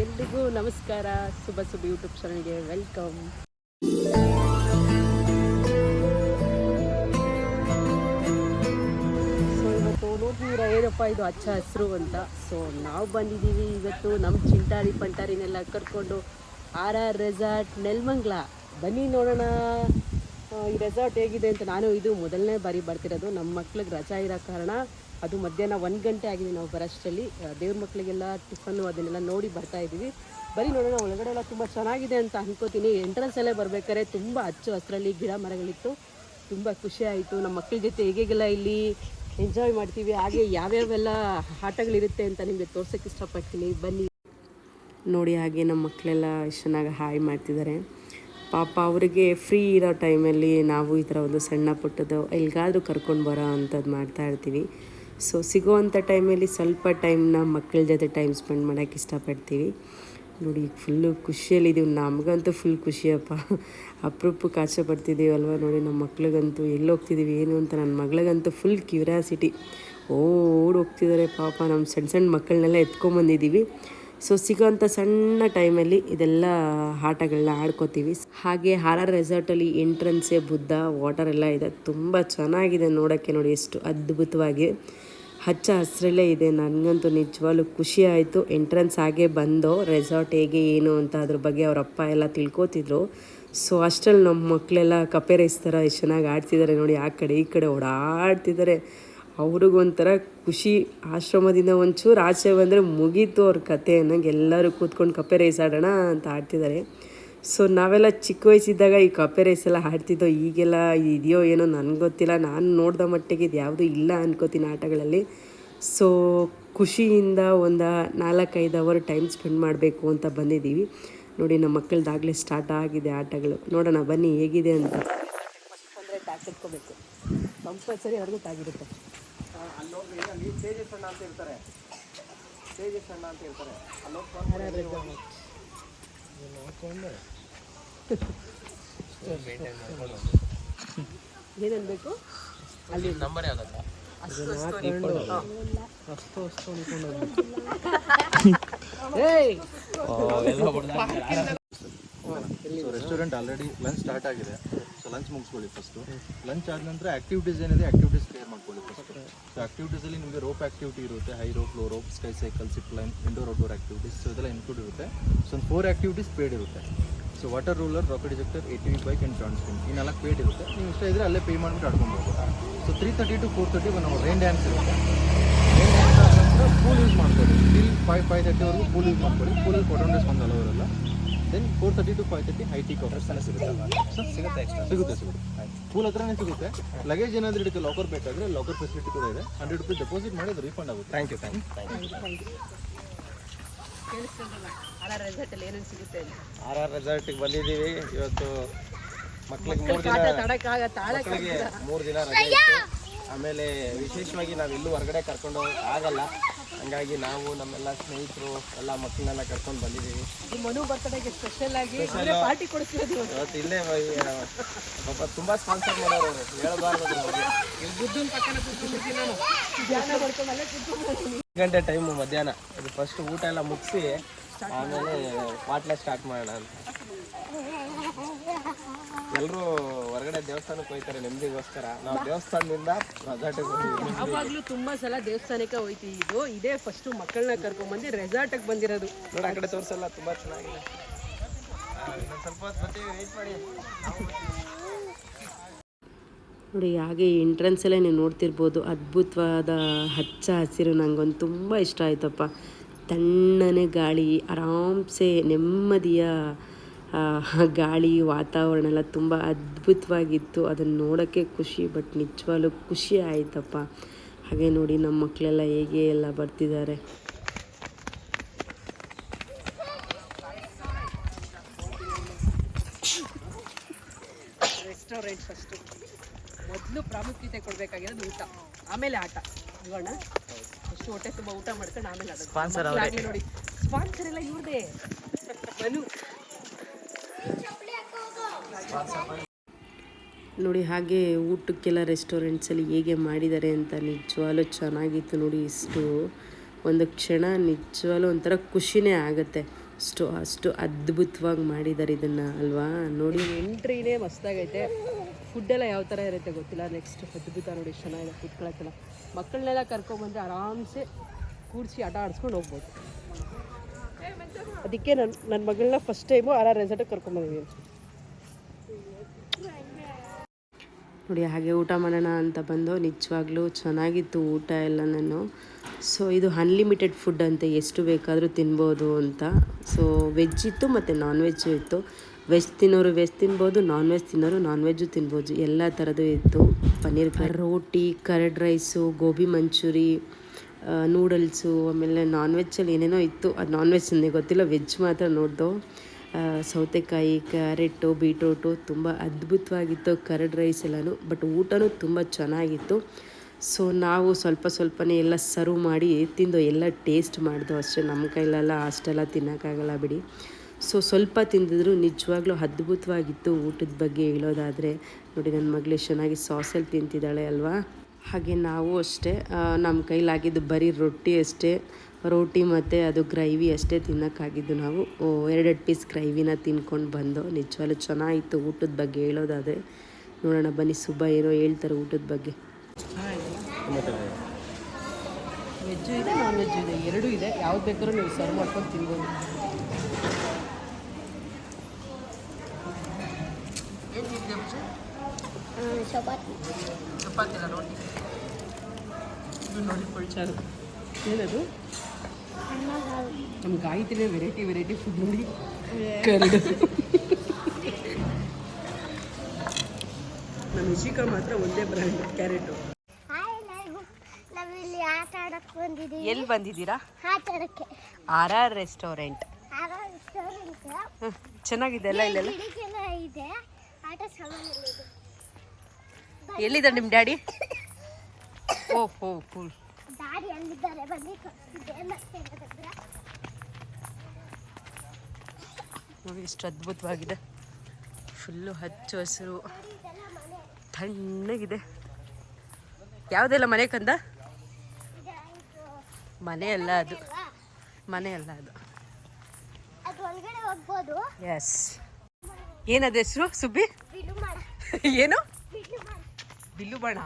ಎಲ್ರಿಗೂ ನಮಸ್ಕಾರ. ಶುಭ ಯೂಟ್ಯೂಬ್ ಚಾನಲ್ಗೆ ವೆಲ್ಕಮ್. ಸೊ ಇವತ್ತು ನೋಡ್ತಿದ್ದೀರಾ ಏನಪ್ಪ ಇದು ಹಚ್ಚ ಹಸಿರು ಅಂತ. ಸೊ ನಾವು ಬಂದಿದ್ದೀವಿ ಇವತ್ತು ನಮ್ಮ ಚಿಂಟಾರಿ ಪಂಟಾರಿನೆಲ್ಲ ಕರ್ಕೊಂಡು RR ರೆಸಾರ್ಟ್ ನೆಲಮಂಗಲ. ಬನ್ನಿ ನೋಡೋಣ ಈ ರೆಸಾರ್ಟ್ ಹೇಗಿದೆ ಅಂತ. ನಾನು ಇದು ಮೊದಲನೇ ಬಾರಿ ಬರ್ತಿರೋದು. ನಮ್ಮ ಮಕ್ಳಿಗೆ ರಜಾ ಇರೋ ಕಾರಣ ಅದು ಮಧ್ಯಾಹ್ನ 1 ಗಂಟೆ ಆಗಿದೆ ನಾವು ಬರೋಷ್ಟರಲ್ಲಿ. ದೇವ್ರ ಮಕ್ಕಳಿಗೆಲ್ಲ ಟಿಫನ್ನು ಅದನ್ನೆಲ್ಲ ನೋಡಿ ಬರ್ತಾ ಇದ್ದೀವಿ. ಬರೀ ನೋಡೋಣ, ಒಳಗಡೆ ಎಲ್ಲ ತುಂಬ ಚೆನ್ನಾಗಿದೆ ಅಂತ ಅನ್ಕೋತೀನಿ. ಎಂಟ್ರೆನ್ಸಲ್ಲೇ ಬರ್ಬೇಕಾದ್ರೆ ತುಂಬ ಹಚ್ಚು ಹಸಿರಲ್ಲಿ ಗಿಡ ಮರಗಳಿತ್ತು. ತುಂಬ ಖುಷಿ ಆಯಿತು. ನಮ್ಮ ಮಕ್ಕಳ ಜೊತೆ ಹೇಗೆಲ್ಲ ಇಲ್ಲಿ ಎಂಜಾಯ್ ಮಾಡ್ತೀವಿ, ಹಾಗೆ ಯಾವ್ಯಾವೆಲ್ಲ ಆಟಗಳಿರುತ್ತೆ ಅಂತ ನಿಮಗೆ ತೋರ್ಸೋಕ್ಕೆ ಇಷ್ಟಪಡ್ತೀನಿ. ಬನ್ನಿ ನೋಡಿ. ಹಾಗೆ ನಮ್ಮ ಮಕ್ಕಳೆಲ್ಲ ಎಷ್ಟು ಚೆನ್ನಾಗಿ ಹಾಯ್ ಮಾಡ್ತಿದ್ದಾರೆ. ಪಾಪ ಅವರಿಗೆ ಫ್ರೀ ಇರೋ ಟೈಮಲ್ಲಿ ನಾವು ಈ ಥರ ಒಂದು ಸಣ್ಣ ಪುಟ್ಟದ್ದು ಎಲ್ಲಿಗಾದರೂ ಕರ್ಕೊಂಡು ಬರೋ ಅಂಥದ್ದು ಮಾಡ್ತಾಯಿರ್ತೀವಿ. ಸೊ ಸಿಗೋವಂಥ ಟೈಮಲ್ಲಿ ಸ್ವಲ್ಪ ಟೈಮ್ನ ಮಕ್ಕಳ ಜೊತೆ ಟೈಮ್ ಸ್ಪೆಂಡ್ ಮಾಡೋಕ್ಕೆ ಇಷ್ಟಪಡ್ತೀವಿ. ನೋಡಿ ಫುಲ್ಲು ಖುಷಿಯಲ್ಲಿದ್ದೀವಿ. ನಮಗಂತೂ ಫುಲ್ ಖುಷಿಯಪ್ಪ. ಅಪರೂಪಕ್ಕೆ ಆಸೆ ಪಡ್ತಿದ್ದೀವಲ್ವ. ನೋಡಿ ನಮ್ಮ ಮಕ್ಳಿಗಂತೂ ಎಲ್ಲಿ ಹೋಗ್ತಿದ್ದೀವಿ ಏನು ಅಂತ. ನನ್ನ ಮಗಳಿಗಂತೂ ಫುಲ್ ಕ್ಯೂರಿಯಾಸಿಟಿ. ಓಡಿ ಹೋಗ್ತಿದ್ದಾರೆ ಪಾಪ. ನಮ್ಮ ಸಣ್ಣ ಮಕ್ಕಳನ್ನೆಲ್ಲ ಎತ್ಕೊಂಬಂದಿದ್ದೀವಿ. ಸೊ ಸಿಗೋಂಥ ಸಣ್ಣ ಟೈಮಲ್ಲಿ ಇದೆಲ್ಲ ಆಟಗಳನ್ನ ಆಡ್ಕೋತೀವಿ. ಹಾಗೆ RR ರೆಸಾರ್ಟಲ್ಲಿ ಎಂಟ್ರೆನ್ಸೇ ಬುದ್ಧ ವಾಟರ್ ಎಲ್ಲ ಇದೆ. ತುಂಬ ಚೆನ್ನಾಗಿದೆ ನೋಡೋಕ್ಕೆ. ನೋಡಿ ಎಷ್ಟು ಅದ್ಭುತವಾಗಿ ಹಚ್ಚ ಹಸಿರಲ್ಲೇ ಇದೆ. ನನಗಂತೂ ನಿಜವಾಗ್ಲೂ ಖುಷಿ ಆಯಿತು. ಎಂಟ್ರೆನ್ಸ್ ಹಾಗೆ ಬಂದು ರೆಸಾರ್ಟ್ ಹೇಗೆ ಏನು ಅಂತ ಅದ್ರ ಬಗ್ಗೆ ಅವ್ರ ಅಪ್ಪ ಎಲ್ಲ ತಿಳ್ಕೊತಿದ್ರು. ಸೊ ಅಷ್ಟರಲ್ಲಿ ನಮ್ಮ ಮಕ್ಕಳೆಲ್ಲ ಕಪ್ಪೆ ರೇಸ್ ಥರ ಎಷ್ಟು ಚೆನ್ನಾಗಿ ಆಡ್ತಿದ್ದಾರೆ ನೋಡಿ. ಆ ಕಡೆ ಈ ಕಡೆ ಓಡಾಡ್ತಿದ್ದಾರೆ. ಅವ್ರಿಗೊಂಥರ ಖುಷಿ. ಆಶ್ರಮದಿಂದ ಒಂಚೂರು ಆಚೆ ಬಂದರೆ ಮುಗೀತು ಅವ್ರ ಕತೆ ಅನ್ನಂಗೆ ಎಲ್ಲರೂ ಕೂತ್ಕೊಂಡು ಕಪ್ಪೆ ರೇಸ್ ಆಡೋಣ ಅಂತ ಆಡ್ತಿದ್ದಾರೆ. ಸೊ ನಾವೆಲ್ಲ ಚಿಕ್ಕ ವಯಸ್ಸಿದ್ದಾಗ ಈ ಕಪ್ಪೆ ರೇಸ್ ಎಲ್ಲ ಆಡ್ತಿದ್ದೋ. ಈಗೆಲ್ಲ ಇದೆಯೋ ಏನೋ ನನಗೆ ಗೊತ್ತಿಲ್ಲ. ನಾನು ನೋಡಿದ ಮಟ್ಟಿಗೆ ಇದು ಯಾವುದೂ ಇಲ್ಲ ಅನ್ಕೋತೀನಿ ಆಟಗಳಲ್ಲಿ. ಸೊ ಖುಷಿಯಿಂದ ಒಂದು 4-5 ಅವರ್ ಟೈಮ್ ಸ್ಪೆಂಡ್ ಮಾಡಬೇಕು ಅಂತ ಬಂದಿದ್ದೀವಿ. ನೋಡಿ ನಮ್ಮ ಮಕ್ಕಳದಾಗಲೇ ಸ್ಟಾರ್ಟ್ ಆಗಿದೆ ಆಟಗಳು. ನೋಡೋಣ ಬನ್ನಿ ಹೇಗಿದೆ ಅಂತ. ಅಂದರೆ ಟ್ಯಾಗ್ ಇಟ್ಕೋಬೇಕು ಕಂಪಲ್ಸರಿ, ಅವ್ರಿಗೂ ಟ್ಯಾಗಿರುತ್ತೆ. ಅಲ್ಲಿ ತೇಜಸ್ ಅಣ್ಣ ಅಂತ ಇರ್ತಾರೆ. ತೇಜಸ್ ಅಣ್ಣ ಅಂತ ಇರ್ತಾರೆ. ಏನನ್ಬೇಕು ಅಲ್ಲಿ ನಂಬರ್ ಯಾವ್ದಲ್ಲ ರೆಸ್ಟೋರೆಂಟ್ ಆಲ್ರೆಡಿ ಲಂಚ್ ಸ್ಟಾರ್ಟ್ ಆಗಿದೆ. ಸೊ ಲಂಚ್ ಮುಗಿಸ್ಕೊಳ್ಳಿ ಫಸ್ಟು. ಲಂಚ್ ಆದ ನಂತರ ಆಕ್ಟಿವಿಟೀಸ್ ಏನಿದೆ ಆಕ್ಟಿವಿಟೀಸ್ ಕ್ಲಿಯರ್ ಮಾಡ್ಕೊಳ್ಳಿ ಫಸ್ಟ್. ಸೊ ಆಕ್ಟಿವಿಟೀಸಲ್ಲಿ ನಿಮಗೆ ರೋಪ್ ಆಕ್ಟಿವಿಟಿ ಇರುತ್ತೆ, high rope, low rope, sky cycle, zip line, indoor outdoor activities. So ಇದೆಲ್ಲ ಇನ್ಕ್ಲೂಡ್ ಇರುತ್ತೆ. ಸೊ ಒಂದು 4 ಆಕ್ಟಿವಿಟೀಸ್ ಪೇಡ್ ಇರುತ್ತೆ. So water roller, rocket ejector, ATV bike and joint swing ಈ 4 paid ಇರುತ್ತೆ. ನೀವು ಇಷ್ಟ ಇದ್ದರೆ ಅಲ್ಲೇ ಪೇ ಮಾಡಿಬಿಟ್ಟು ಆಡ್ಕೊಂಡು ಹೋಗ್ಬೋದು. ಸೊ 3:30 to 4:30 ನಾವು ರೈನ್ ಡ್ಯಾನ್ಸ್ ಇರುತ್ತೆ. ರೈನ್ ಡ್ಯಾನ್ಸ್ ಆದ ನಂತರ ಪೂಲ್ ಯೂಸ್ ಮಾಡ್ಕೊಳ್ಳಿ. ಟಿಲ್ 5:30ವರೆಗೂ ಪೂಲ್ ಯೂಸ್ ಮಾಡ್ಕೊಳ್ಳಿ. ಪೂಲಲ್ಲಿ ಫೋಟೋ ಡಿಸ್ಕೊಂಡು ಅಲೋ ಇರಲ್ಲ. ದೆನ್ 4:30 to 5:30 ಹೈ ಟೀ ಕಾಫರ್ಸ್ ಎಲ್ಲ ಸಿಗುತ್ತೆ. ಸಿಗುತ್ತೆ ಪೂಲ್ ಹತ್ರನೇ ಸಿಗುತ್ತೆ. ಲಗೇಜ್ ಏನಾದರೂ ಇದಕ್ಕೆ ಲಾಕರ್ ಬೇಕಾದರೆ ಲಾಕರ್ ಫೆಸಿಲಿಟಿ ಕೂಡ ಇದೆ. ₹100 ಡೆಪಾಸಿಟ್ ಮಾಡಿ ಅದು ರೀಫಂಡ್ ಆಗುತ್ತೆ. Thank you. RR ರೆಸಾರ್ಟಲ್ಲಿ ಏನೇನು ಸಿಗುತ್ತೆ? RR ರೆಸಾರ್ಟಿಗೆ ಬಂದಿದ್ದೀವಿ ಇವತ್ತು. ಮಕ್ಕಳಿಗೆ 3 ದಿನ ರಜೆ ಇತ್ತು. ಆಮೇಲೆ ವಿಶೇಷವಾಗಿ ನಾವೆಲ್ಲೂ ಹೊರಗಡೆ ಕರ್ಕೊಂಡು ಆಗಲ್ಲ. ಹಂಗಾಗಿ ನಾವು ನಮ್ಮೆಲ್ಲ ಸ್ನೇಹಿತರು ಎಲ್ಲ ಮಕ್ಕಳನ್ನೆಲ್ಲ ಕರ್ಕೊಂಡು ಬಂದಿದ್ದೀವಿ. ಮನು ಬರ್ತಡೆಗೆ ಸ್ಪೆಷಲ್ ಆಗಿ ಪಾರ್ಟಿ ಕೊಡಿಸ್ತೀವಿ ಇವತ್ತು. ಇಲ್ಲೇ ಪಾಪ ತುಂಬ ಸ್ಪಾನ್ಸರ್ ಮಾಡೋರು, ಹೇಳಬಾರ್ದು. 1 ಗಂಟೆ ಟೈಮು ಮಧ್ಯಾಹ್ನ. ಇದು ಫಸ್ಟ್ ಊಟ ಎಲ್ಲ ಮುಗಿಸಿ ಆಮೇಲೆ ಪಾಟ್ಲೆ ಸ್ಟಾರ್ಟ್ ಮಾಡೋಣ ಅಂತ. ಎಲ್ಲರೂ ಹೊರಗಡೆ ದೇವಸ್ಥಾನಕ್ಕೆ ಹೋಗ್ತಾರೆ ನೆಮ್ಮದಿಗೋಸ್ಕರ. ನಾವು ದೇವಸ್ಥಾನದಿಂದ ರೆಸಾರ್ಟಿಗೆ ಹೋಗ್ತೀವಿ. ಯಾವಾಗಲೂ ತುಂಬ ಸಲ ದೇವಸ್ಥಾನಕ್ಕೆ ಹೋಗ್ತೀವಿ. ಇದೇ ಫಸ್ಟು ಮಕ್ಕಳನ್ನ ಕರ್ಕೊಂಡ್ಬಂದು ರೆಸಾರ್ಟಿಗೆ ಬಂದಿರೋದು. ನೋಡಿ ಆ ಕಡೆ ತೋರಿಸಲ್ಲ, ತುಂಬ ಚೆನ್ನಾಗಿದೆ. ಸ್ವಲ್ಪ ಹೊತ್ತು ಬರ್ತೀವಿ, ವೆಯ್ಟ್ ಮಾಡಿ. ನೋಡಿ ಹಾಗೆ ಎಂಟ್ರೆನ್ಸಲ್ಲೇ ನೀವು ನೋಡ್ತಿರ್ಬೋದು ಅದ್ಭುತವಾದ ಹಚ್ಚ ಹಸಿರು. ನನಗೊಂದು ತುಂಬ ಇಷ್ಟ ಆಯ್ತಪ್ಪ. ತಣ್ಣನೆ ಗಾಳಿ, ಆರಾಮ್ಸೆ ನೆಮ್ಮದಿಯ ಗಾಳಿ, ವಾತಾವರಣ ಎಲ್ಲ ತುಂಬ ಅದ್ಭುತವಾಗಿತ್ತು. ಅದನ್ನು ನೋಡೋಕ್ಕೆ ಖುಷಿ. ಬಟ್ ನಿಜವಾಗ್ಲೂ ಖುಷಿ ಆಯ್ತಪ್ಪ. ಹಾಗೆ ನೋಡಿ ನಮ್ಮ ಮಕ್ಕಳೆಲ್ಲ ಹೇಗೆ ಎಲ್ಲ ಬರ್ತಿದ್ದಾರೆ. ರೆಸ್ಟೋರೆಂಟ್ ಫಸ್ಟು ಮೊದಲು ಪ್ರಾಮುಖ್ಯತೆ ಕೊಡಬೇಕಾಗಿರೋದು ಊಟ, ಆಮೇಲೆ ಆಟ ಅಲ್ವಣ್ಣ. ಎಷ್ಟು ಹೊಟ್ಟೆ ತುಂಬ ಊಟ ಮಾಡ್ಕೊಂಡು ಆಮೇಲೆ ಆಟ. ಸ್ಪಾನ್ಸರ್ ನೋಡಿ, ಸ್ಪಾನ್ಸರ್ ಎಲ್ಲ ಇವ್ರದೇ. ಮನು ನೋಡಿ ಹಾಗೆ ಊಟಕ್ಕೆಲ್ಲ ರೆಸ್ಟೋರೆಂಟ್ಸಲ್ಲಿ ಹೇಗೆ ಮಾಡಿದ್ದಾರೆ ಅಂತ. ನಿಜವಾಗ್ಲೂ ಚೆನ್ನಾಗಿತ್ತು ನೋಡಿ. ಇಷ್ಟು ಒಂದು ಕ್ಷಣ ನಿಜವಾಗ್ಲೂ ಒಂಥರ ಖುಷಿನೇ ಆಗುತ್ತೆ. ಅಷ್ಟು ಅದ್ಭುತವಾಗಿ ಮಾಡಿದ್ದಾರೆ ಇದನ್ನು ಅಲ್ವಾ. ನೋಡಿ ಎಂಟ್ರಿನೇ ಮಸ್ತಾಗೈತೆ. ಫುಡ್ಡೆಲ್ಲ ಯಾವ ಥರ ಇರುತ್ತೆ ಗೊತ್ತಿಲ್ಲ. ನೆಕ್ಸ್ಟ್ ಅದ್ಭುತ ನೋಡಿ, ಚೆನ್ನಾಗಿದೆ ಕೂತ್ಕೊಳ್ಳೋಕ್ಕೆಲ್ಲ. ಮಕ್ಕಳನ್ನೆಲ್ಲ ಕರ್ಕೊಂಬಂದರೆ ಆರಾಮ್ಸೆ ಕೂರಿಸಿ ಆಟ ಆಡಿಸ್ಕೊಂಡು ಹೋಗ್ಬೋದು. ಅದಕ್ಕೆ ನನ್ನ ಮಗಳನ್ನ ಫಸ್ಟ್ ಟೈಮು RR ರೆಸಾರ್ಟಿಗೆ ಕರ್ಕೊಂಬಂದಿದ್ದೀನಿ ನೋಡಿ. ಹಾಗೆ ಊಟ ಮಾಡೋಣ ಅಂತ ಬಂದು ನಿಜವಾಗ್ಲೂ ಚೆನ್ನಾಗಿತ್ತು ಊಟ ಎಲ್ಲ. ಸೊ ಇದು ಅನ್ಲಿಮಿಟೆಡ್ ಫುಡ್ ಅಂತೆ, ಎಷ್ಟು ಬೇಕಾದರೂ ತಿನ್ಬೋದು ಅಂತ. ಸೊ ವೆಜ್ ಇತ್ತು ಮತ್ತು ನಾನ್ ವೆಜ್ಜು ಇತ್ತು. ವೆಜ್ ತಿನ್ನೋರು ವೆಜ್ ತಿನ್ಬೋದು, ನಾನ್ ವೆಜ್ ತಿನ್ನೋರು ನಾನ್ ವೆಜ್ಜು ತಿನ್ಬೋದು. ಎಲ್ಲ ಥರದ್ದು ಇತ್ತು. ಪನ್ನೀರ್ ರೋಟಿ, curd rice, gobi manchurian, noodles, ಆಮೇಲೆ ನಾನ್ ವೆಜ್ಜಲ್ಲಿ ಏನೇನೋ ಇತ್ತು. ಅದು ನಾನ್ ವೆಜ್ ನನಗೆ ಗೊತ್ತಿಲ್ಲ, ವೆಜ್ ಮಾತ್ರ ನೋಡ್ದು. ಸೌತೆಕಾಯಿ, ಕ್ಯಾರೆಟು, ಬೀಟ್ರೂಟು ತುಂಬ ಅದ್ಭುತವಾಗಿತ್ತು ಕರ್ಡ್ ರೈಸ್ ಎಲ್ಲನೂ. ಬಟ್ ಊಟನೂ ತುಂಬ ಚೆನ್ನಾಗಿತ್ತು. ಸೊ ನಾವು ಸ್ವಲ್ಪನೇ ಎಲ್ಲ ಸರ್ವ್ ಮಾಡಿ ತಿಂದು ಎಲ್ಲ ಟೇಸ್ಟ್ ಮಾಡಿದೋ ಅಷ್ಟೇ. ನಮ್ಮ ಕೈಲೆಲ್ಲ ಅಷ್ಟೆಲ್ಲ ತಿನ್ನೋಕ್ಕಾಗಲ್ಲ ಬಿಡಿ. ಸೊ ಸ್ವಲ್ಪ ತಿಂದಿದ್ರು ನಿಜವಾಗ್ಲೂ ಅದ್ಭುತವಾಗಿತ್ತು. ಊಟದ ಬಗ್ಗೆ ಹೇಳೋದಾದರೆ ನೋಡಿ, ನನ್ನ ಮಗಳು ಚೆನ್ನಾಗಿ ಸಾಸಲ್ಲಿ ತಿಂತಿದ್ದಾಳೆ ಅಲ್ವಾ. ಹಾಗೆ ನಾವು ಅಷ್ಟೇ, ನಮ್ಮ ಕೈಲಾಗಿದ್ದು ಬರೀ ರೊಟ್ಟಿ ಅಷ್ಟೇ. ರೋಟಿ ಮತ್ತು ಅದು ಗ್ರೇವಿ ಅಷ್ಟೇ ತಿನ್ನೋಕ್ಕಾಗಿದ್ದು. ನಾವು 2 ಪೀಸ್ ಗ್ರೇವಿನ ತಿನ್ಕೊಂಡು ಬಂದು ನಿಜವಾಗ್ಲೂ ಚೆನ್ನಾಗಿತ್ತು. ಊಟದ ಬಗ್ಗೆ ಹೇಳೋದಾದರೆ ನೋಡೋಣ ಬನ್ನಿ, ಸುಬ್ಬ ಏನೋ ಹೇಳ್ತಾರೆ ಊಟದ ಬಗ್ಗೆ. ವೆಜ್ಜು ಇದೆ, ನಾನ್ ವೆಜ್ಜು ಇದೆ, ಎರಡೂ ಇದೆ. ಯಾವ್ದು ಬೇಕಾದ್ರೂ ನೀವು ಸರ್ವ್ ಮಾಡ್ಕೊಂಡು ತಿನ್ಬೋದು. ಚಪಾತಿ ಇಲ್ಲ, ರೋಟಿ. ಇದು ನೋಡಿ ಪುಳ್ಚಾರು. ಏನದು? ನಮ್ಮ ಗಾಯತ್ರಿನೇ ವೆರೈಟಿ ಫುಡ್ ನೋಡಿ. ಕರಡು. ನಮ್ಮ ಇಶಿಕಾ ಮಾತ್ರ ಒಂದೇ ಬ್ರ್ಯಾಂಡ್ ಕ್ಯಾರೆಟು. ಎಲ್ಲಿ ಬಂದಿದ್ದೀರಾ? RR restaurant. ಚೆನ್ನಾಗಿದೆ ಅಲ್ಲ ಇಲ್ಲೆಲ್ಲ. ಎಲ್ಲಿದ್ದಾರೆ ನಿಮ್ಮ ಡ್ಯಾಡಿ? ಓಹೋ ಕೂಲ್. ನೋಡಿ ಎಷ್ಟು ಅದ್ಭುತವಾಗಿದೆ. ಫುಲ್ಲು ಹಚ್ಚು ಹಸಿರು, ತಣ್ಣಗಿದೆ. ಯಾವುದೆಲ್ಲ ಮನೆ ಕಂದ? ಮನೆ ಅಲ್ಲ ಅದು. ಎಸ್. ಏನದ ಹೆಸರು ಸುಬ್ಬಿ? ಏನು? ಬಿಲ್ಲು ಬಾಣ.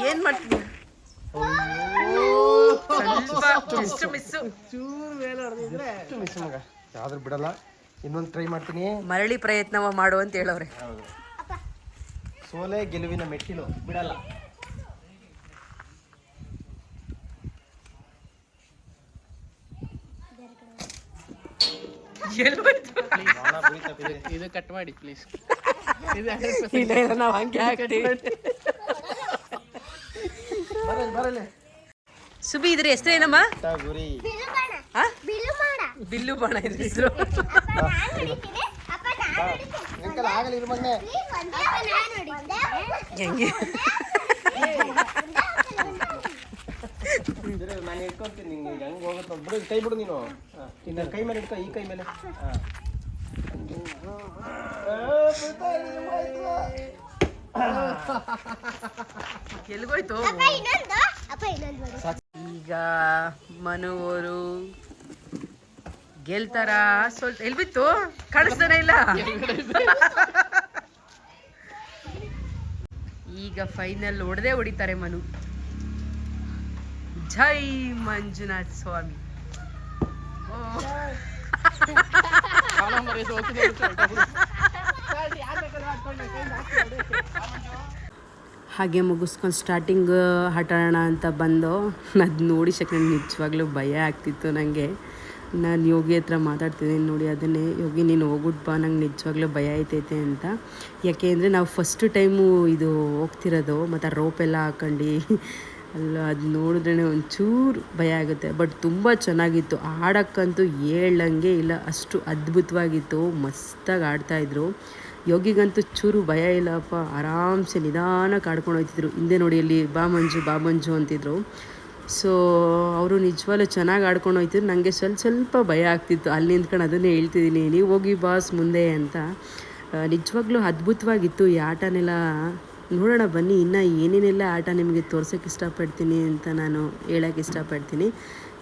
ಏನ್ ಮಾಡ್ತೀನಿ? ಯಾವ್ದು ಬಿಡಲ್ಲ, ಇನ್ನೊಂದು ಟ್ರೈ ಮಾಡ್ತೀನಿ. ಮರಳಿ ಪ್ರಯತ್ನವ ಮಾಡು ಅಂತ ಹೇಳವ್ರೆ. ಸೋಲೆ ಗೆಲುವಿನ ಮೆಟ್ಟಿಲು, ಬಿಡಲ್ಲ. ಇದು ಕಟ್ ಮಾಡಿ ಪ್ಲೀಸ್. ನಾವು ಹಂಗೆ ಹಾಕ್ತೀವಿ. ಸುಬಿ, ಇದ್ರ ಹೆಸರು ಏನಮ್ಮ? ಬಿಲ್ಲು ಬಾಣ ಇದ್ರ ಹೆಸರು. ಹೆಂಗೆ? ನಾನು ಇಟ್ಕೊಳ್ತೀನಿ, ನಿಂಗೆ ಹೆಂಗೆ ಹೋಗುತ್ತೆ ಬಿಡು. ಕೈ ಬಿಡು ನೀನು. ನಿನ್ನ ಕೈ ಮೇಲೆ ಇಟ್ಕೊ, ಈ ಕೈ ಮೇಲೆ. ಎಲ್ಗೋಯ್ತು? ಈಗ ಮನುವರು ಗೆಲ್ತಾರ? ಸ್ವಲ್ಪ ಎಲ್ ಬಿತ್ತು? ಕಾಣಿಸ್ತಾನೆ ಇಲ್ಲ. ಈಗ ಫೈನಲ್ ಹೊಡಿತಾರೆ ಮನು. ಜೈ ಮಂಜುನಾಥ್ ಸ್ವಾಮಿ. ಹಾಗೆ ಮುಗಿಸ್ಕೊಂಡು ಸ್ಟಾರ್ಟಿಂಗ್ ಆಟಾಡೋಣ ಅಂತ ಬಂದು ಅದು ನೋಡಿ ನನಗೆ ನಿಜವಾಗ್ಲೂ ಭಯ ಆಗ್ತಿತ್ತು. ನನಗೆ ನಾನು ಯೋಗಿ ಹತ್ರ ಮಾತಾಡ್ತಿದ್ದೀನಿ ನೋಡಿ, ಅದನ್ನೇ ಯೋಗಿ ನೀನು ಹೋಗ್ಬಿಟ್ಟು ಬಾ, ನಂಗೆ ನಿಜವಾಗ್ಲೂ ಭಯ ಆಯ್ತೈತೆ ಅಂತ. ಯಾಕೆ ಅಂದರೆ ನಾವು ಫಸ್ಟ್ ಟೈಮು ಇದು ಹೋಗ್ತಿರೋದು, ಮತ್ತು ಆ ರೋಪ್ ಎಲ್ಲ ಹಾಕೊಂಡು ಅಲ್ಲ, ಅದು ನೋಡಿದ್ರೇ ಒಂಚೂರು ಭಯ ಆಗುತ್ತೆ. ಬಟ್ ತುಂಬ ಚೆನ್ನಾಗಿತ್ತು. ಆಡೋಕ್ಕಂತೂ ಹೇಳಂಗೆ ಇಲ್ಲ, ಅಷ್ಟು ಅದ್ಭುತವಾಗಿತ್ತು. ಮಸ್ತಾಗಿ ಆಡ್ತಾಯಿದ್ರು. ಯೋಗಿಗಂತೂ ಚೂರು ಭಯ ಇಲ್ಲಪ್ಪ, ಆರಾಮ್ಸೆ ನಿಧಾನಕ್ಕೆ ಆಡ್ಕೊಂಡು ಹೋಗ್ತಿದ್ರು. ಹಿಂದೆ ನೋಡಿ ಅಲ್ಲಿ ಬಾ ಮಂಜು ಅಂತಿದ್ರು. ಸೊ ಅವರು ನಿಜವಾಗ್ಲೂ ಚೆನ್ನಾಗಿ ಆಡ್ಕೊಂಡು ಹೋಗ್ತಿದ್ರು. ನನಗೆ ಸ್ವಲ್ಪ ಭಯ ಆಗ್ತಿತ್ತು, ಅಲ್ಲಿ ನಿಂತ್ಕೊಂಡು ಅದನ್ನೇ ಹೇಳ್ತಿದ್ದೀನಿ, ನೀವು ಹೋಗಿ ಬಾಸ್ ಮುಂದೆ ಅಂತ. ನಿಜವಾಗ್ಲೂ ಅದ್ಭುತವಾಗಿತ್ತು ಈ ಆಟನೆಲ್ಲ. ನೋಡೋಣ ಬನ್ನಿ, ಇನ್ನು ಏನೇನೆಲ್ಲ ಆಟ ನಿಮಗೆ ತೋರ್ಸೋಕ್ಕೆ ಇಷ್ಟಪಡ್ತೀನಿ ಅಂತ ನಾನು ಹೇಳೋಕ್ಕೆ ಇಷ್ಟಪಡ್ತೀನಿ.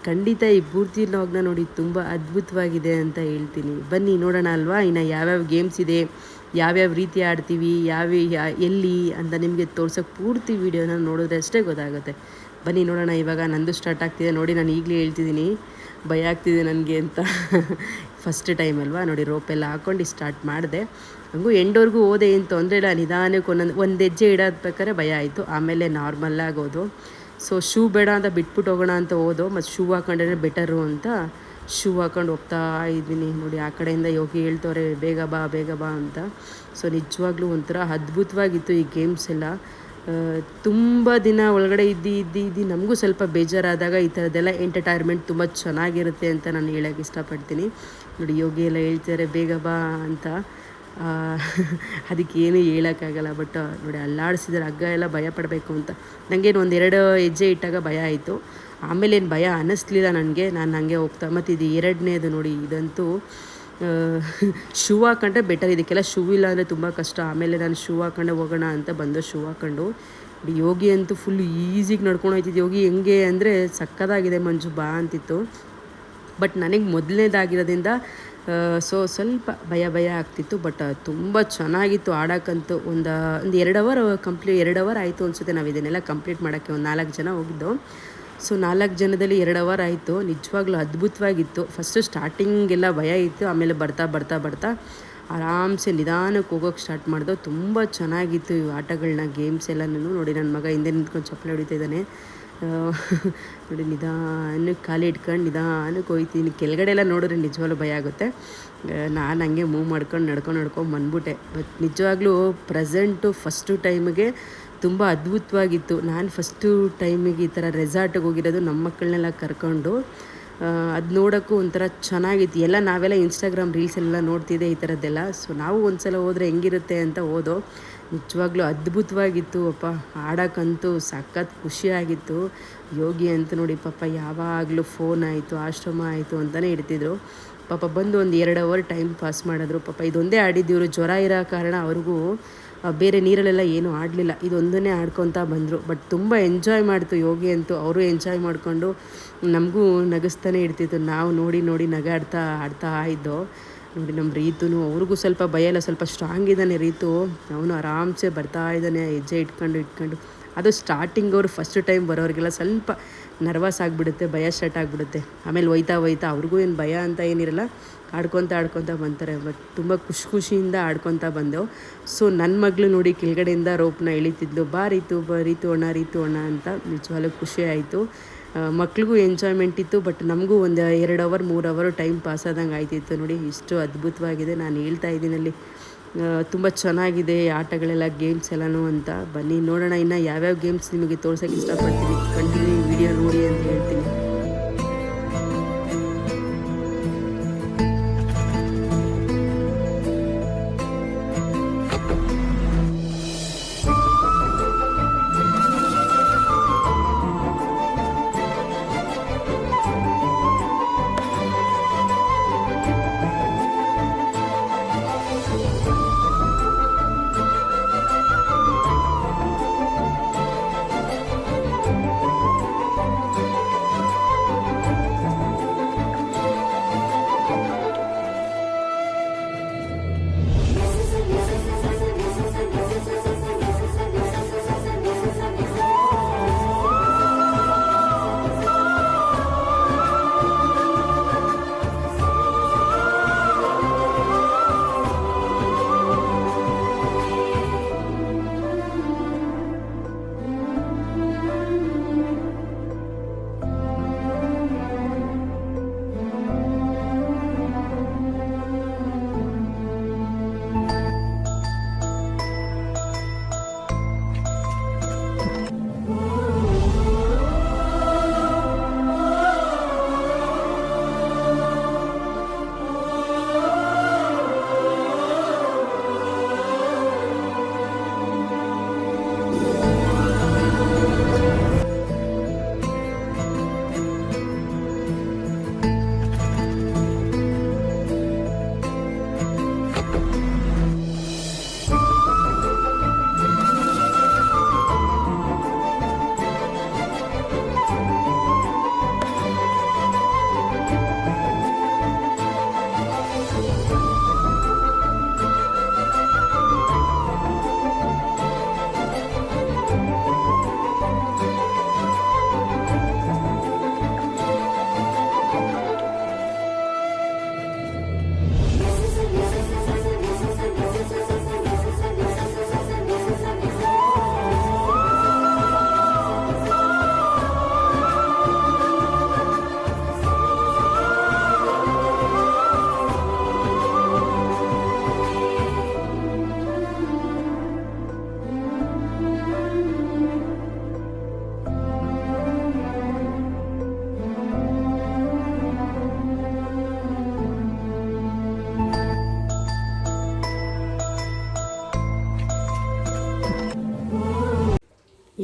ಖಂಡಿತ ಈ ಪೂರ್ತಿ ವ್ಲಾಗ್ನ ನೋಡಿ ತುಂಬ ಅದ್ಭುತವಾಗಿದೆ ಅಂತ ಹೇಳ್ತೀನಿ. ಬನ್ನಿ ನೋಡೋಣ ಅಲ್ವಾ, ಇನ್ನು ಯಾವ್ಯಾವ ಗೇಮ್ಸ್ ಇದೆ, ಯಾವ್ಯಾವ ರೀತಿ ಆಡ್ತೀವಿ, ಎಲ್ಲಿ ಅಂತ ನಿಮಗೆ ತೋರ್ಸೋಕ್ಕೆ ಪೂರ್ತಿ ವೀಡಿಯೋನ ನೋಡಿದ್ರೆ ಅಷ್ಟೇ ಗೊತ್ತಾಗುತ್ತೆ. ಬನ್ನಿ ನೋಡೋಣ. ಇವಾಗ ನಂದು ಸ್ಟಾರ್ಟ್ ಆಗ್ತಿದೆ ನೋಡಿ. ನಾನು ಈಗಲೇ ಹೇಳ್ತಿದ್ದೀನಿ ಭಯ ಆಗ್ತಿದೆ ನನಗೆ ಅಂತ. ಫಸ್ಟ್ ಟೈಮ್ ಅಲ್ವಾ ನೋಡಿ, ರೋಪೆಲ್ಲ ಹಾಕ್ಕೊಂಡು ಸ್ಟಾರ್ಟ್ ಮಾಡಿದೆ. ಹಂಗೂ ಎಂಡವರೆಗೂ ಹೋದೆ, ಏನು ತೊಂದರೆ ಇಲ್ಲ. ನಿಧಾನಕ್ಕೆ ಒಂದು ಹೆಜ್ಜೆ ಇಡೋದ್ಬೇಕಾದ್ರೆ ಭಯ ಆಯಿತು, ಆಮೇಲೆ ನಾರ್ಮಲ್ಲಾಗಿ ಹೋದು. ಸೊ ಶೂ ಬೇಡ ಅಂತ ಬಿಟ್ಬಿಟ್ಟು ಹೋಗೋಣ ಅಂತ ಹೋದೋ, ಮತ್ತು ಶೂ ಹಾಕೊಂಡ್ರೆ ಬೆಟರು ಅಂತ ಶೂ ಹಾಕೊಂಡು ಹೋಗ್ತಾ ಇದ್ದೀನಿ ನೋಡಿ. ಆ ಕಡೆಯಿಂದ ಯೋಗಿ ಹೇಳ್ತವ್ರೆ ಬೇಗ ಬಾ ಅಂತ. ಸೊ ನಿಜವಾಗ್ಲೂ ಒಂಥರ ಅದ್ಭುತವಾಗಿತ್ತು ಈ ಗೇಮ್ಸ್ ಎಲ್ಲ. ತುಂಬ ದಿನ ಒಳಗಡೆ ಇದ್ದು ನಮಗೂ ಸ್ವಲ್ಪ ಬೇಜಾರಾದಾಗ ಈ ಥರದ್ದೆಲ್ಲ ಎಂಟರ್ಟೈನ್ಮೆಂಟ್ ತುಂಬ ಚೆನ್ನಾಗಿರುತ್ತೆ ಅಂತ ನಾನು ಹೇಳೋಕ್ಕೆ ಇಷ್ಟಪಡ್ತೀನಿ ನೋಡಿ. ಯೋಗಿ ಎಲ್ಲ ಹೇಳ್ತಾರೆ ಬೇಗ ಬಾ ಅಂತ. ಅದಕ್ಕೇನು ಹೇಳೋಕ್ಕಾಗಲ್ಲ. ಬಟ್ ನೋಡಿ ಅಲ್ಲಾಡಿಸಿದ್ರೆ ಹಗ್ಗ ಎಲ್ಲ ಭಯ ಪಡಬೇಕು ಅಂತ. ನನಗೇನು 1-2 ಹೆಜ್ಜೆ ಇಟ್ಟಾಗ ಭಯ ಆಯಿತು, ಆಮೇಲೆ ಏನು ಭಯ ಅನ್ನಿಸ್ಲಿಲ್ಲ ನನಗೆ. ನಾನು ಹಾಗೆ ಹೋಗ್ತಾ, ಮತ್ತು ಇದು 2ನೇದು ನೋಡಿ, ಇದಂತೂ ಶೂ ಹಾಕೊಂಡ್ರೆ ಬೆಟರ್. ಇದಕ್ಕೆಲ್ಲ ಶೂ ಇಲ್ಲ ಅಂದರೆ ತುಂಬ ಕಷ್ಟ. ಆಮೇಲೆ ನಾನು ಶೂ ಹಾಕೊಂಡೆ ಹೋಗೋಣ ಅಂತ ಬಂದು ಶೂ ಹಾಕ್ಕೊಂಡು. ಯೋಗಿ ಅಂತೂ ಫುಲ್ ಈಸಿಗೆ ನಡ್ಕೊಂಡು ಹೋಗ್ತಿದ್ದು. ಯೋಗಿ ಹೆಂಗೆ ಅಂದರೆ ಸಕ್ಕತ್ತಾಗಿದೆ ಮಂಜು ಬಾ ಅಂತಿತ್ತು. ಬಟ್ ನನಗೆ ಮೊದಲನೇದಾಗಿರೋದ್ರಿಂದ ಸ್ವಲ್ಪ ಭಯ ಆಗ್ತಿತ್ತು. ಬಟ್ ತುಂಬ ಚೆನ್ನಾಗಿತ್ತು ಆಡೋಕ್ಕಂತೂ. ಒಂದು 2 ಅವರ್ 2 ಅವರ್ ಆಯಿತು ಅನಿಸುತ್ತೆ ನಾವು ಇದನ್ನೆಲ್ಲ ಕಂಪ್ಲೀಟ್ ಮಾಡೋಕ್ಕೆ. ಒಂದು 4 ಜನ ಹೋಗಿದ್ದು. ಸೊ 4 ಜನದಲ್ಲಿ 2 ಅವರ್ ಆಯಿತು. ನಿಜವಾಗ್ಲೂ ಅದ್ಭುತವಾಗಿತ್ತು. ಫಸ್ಟು ಸ್ಟಾರ್ಟಿಂಗೆಲ್ಲ ಭಯ ಇತ್ತು, ಆಮೇಲೆ ಬರ್ತಾ ಆರಾಮ್ಸೆ ನಿಧಾನಕ್ಕೆ ಹೋಗೋಕ್ಕೆ ಸ್ಟಾರ್ಟ್ ಮಾಡಿದೋ. ತುಂಬ ಚೆನ್ನಾಗಿತ್ತು ಈ ಆಟಗಳನ್ನ, ಗೇಮ್ಸ್ ಎಲ್ಲನೂ ನೋಡಿ. ನನ್ನ ಮಗ ಹಿಂದೆ ನಿಂತ್ಕೊಂಡು ಚಪ್ಪಲಿ ಹೊಡಿತಾ ಇದ್ದಾನೆ ನೋಡಿ. ನಿಧಾನಕ್ಕೆ ಖಾಲಿ ಇಟ್ಕೊಂಡು ನಿಧಾನಕ್ಕೆ ಹೋಗ್ತೀನಿ. ಕೆಳಗಡೆ ಎಲ್ಲ ನೋಡಿದ್ರೆ ನಿಜವಾಗ್ಲೂ ಭಯ ಆಗುತ್ತೆ. ನಾನು ಹಂಗೆ ಮೂವ್ ಮಾಡ್ಕೊಂಡು ನಡ್ಕೊಂಡು ಬಂದ್ಬಿಟ್ಟೆ. ಬಟ್ ನಿಜವಾಗ್ಲೂ ಪ್ರೆಸೆಂಟು ಫಸ್ಟು ಟೈಮಿಗೆ ತುಂಬ ಅದ್ಭುತವಾಗಿತ್ತು. ನಾನು ಫಸ್ಟು ಟೈಮಿಗೆ ಈ ಥರ ರೆಸಾರ್ಟಿಗೆ ಹೋಗಿರೋದು, ನಮ್ಮ ಮಕ್ಕಳನ್ನೆಲ್ಲ ಕರ್ಕೊಂಡು. ಅದು ನೋಡೋಕ್ಕೂ ಒಂಥರ ಚೆನ್ನಾಗಿತ್ತು. ನಾವೆಲ್ಲ ಇನ್ಸ್ಟಾಗ್ರಾಮ್ ರೀಲ್ಸ್ ಎಲ್ಲ ನೋಡ್ತಿದ್ದೆ ಈ ಥರದ್ದೆಲ್ಲ. ಸೊ ನಾವು ಒಂದು ಸಲ ಹೋದರೆ ಹೆಂಗಿರುತ್ತೆ ಅಂತ ಹೋದೋ. ನಿಜವಾಗ್ಲೂ ಅದ್ಭುತವಾಗಿತ್ತು ಅಪ್ಪ. ಆಡೋಕ್ಕಂತೂ ಸಖತ್ ಖುಷಿಯಾಗಿತ್ತು. ಯೋಗಿ ಅಂತ ನೋಡಿ ಪಾಪ ಯಾವಾಗಲೂ ಫೋನ್ ಆಯಿತು, ಆಶ್ರಮ ಆಯಿತು ಅಂತಲೇ ಇಡ್ತಿದ್ರು. ಪಾಪ ಬಂದು ಒಂದು 2 ಅವರ್ ಟೈಮ್ ಪಾಸ್ ಮಾಡಿದ್ರು. ಪಾಪ ಇದೊಂದೇ ಆಡಿದ್ದೀವರು. ಜ್ವರ ಇರೋ ಕಾರಣ ಅವ್ರಿಗೂ ಬೇರೆ ನೀರಲ್ಲೆಲ್ಲ ಏನೂ ಆಡಲಿಲ್ಲ, ಇದೊಂದನ್ನೇ ಆಡ್ಕೊತಾ ಬಂದರು. ಬಟ್ ತುಂಬ ಎಂಜಾಯ್ ಮಾಡ್ತು ಯೋಗಿ ಅಂತೂ. ಅವರು ಎಂಜಾಯ್ ಮಾಡಿಕೊಂಡು ನಮಗೂ ನಗಿಸ್ತಾನೆ ಇರ್ತಿತ್ತು. ನಾವು ನೋಡಿ ಆಡ್ತಾ ಇದ್ದೋ ನೋಡಿ. ನಮ್ಮ ರೀತುನು, ಅವ್ರಿಗೂ ಸ್ವಲ್ಪ ಭಯ ಇಲ್ಲ, ಸ್ವಲ್ಪ ಸ್ಟ್ರಾಂಗ್ ಇದ್ದಾನೆ ರೀತು. ಅವನು ಆರಾಮ್ಸೆ ಬರ್ತಾ ಇದ್ದಾನೆ ಹೆಜ್ಜೆ ಇಟ್ಕೊಂಡು. ಅದು ಸ್ಟಾರ್ಟಿಂಗ್ ಅವರು ಫಸ್ಟ್ ಟೈಮ್ ಬರೋರಿಗೆಲ್ಲ ಸ್ವಲ್ಪ ನರ್ವಸ್ ಆಗಿಬಿಡುತ್ತೆ, ಭಯ ಸ್ಟಾರ್ಟ್ ಆಗಿಬಿಡುತ್ತೆ. ಆಮೇಲೆ ಹೋಯ್ತಾ ಅವ್ರಿಗೂ ಏನು ಭಯ ಅಂತ ಏನಿರಲ್ಲ, ಆಡ್ಕೊತಾ ಬಂತಾರೆ. ಬಟ್ ತುಂಬ ಖುಷಿಯಿಂದ ಆಡ್ಕೊತಾ ಬಂದೆವು. ಸೊ ನನ್ನ ಮಗಳು ನೋಡಿ ಕೆಳಗಡೆಯಿಂದ ರೋಪ್ನ ಎಳಿತಿದ್ಲು, ಬಾ ರೀತು ಅಣ್ಣ ಅಂತ. ನಿಜವಾಗ್ಲೂ ಖುಷಿ ಆಯಿತು. ಮಕ್ಳಿಗೂ ಎಂಜಾಯ್ಮೆಂಟ್ ಇತ್ತು. ಬಟ್ ನಮಗೂ ಒಂದು 2 ಅವರ್ 3 ಅವರ್ ಟೈಮ್ ಪಾಸ್ ಆದಂಗೆ ಆಯ್ತಿತ್ತು ನೋಡಿ. ಇಷ್ಟು ಅದ್ಭುತವಾಗಿದೆ. ನಾನು ಹೇಳ್ತಾ ಇದ್ದೀನಿ ಅಲ್ಲಿ ತುಂಬ ಚೆನ್ನಾಗಿದೆ ಆಟಗಳೆಲ್ಲ, ಗೇಮ್ಸ್ ಎಲ್ಲನೂ ಅಂತ. ಬನ್ನಿ ನೋಡೋಣ ಇನ್ನು ಯಾವ್ಯಾವ ಗೇಮ್ಸ್ ನಿಮಗೆ ತೋರ್ಸೋಕ್ಕೆ ಇಷ್ಟಪಡ್ತೀನಿ. ಕಂಟಿನ್ಯೂ ವಿಡಿಯೋ ನೋಡಿ ಅಂತ ಹೇಳ್ತೀನಿ.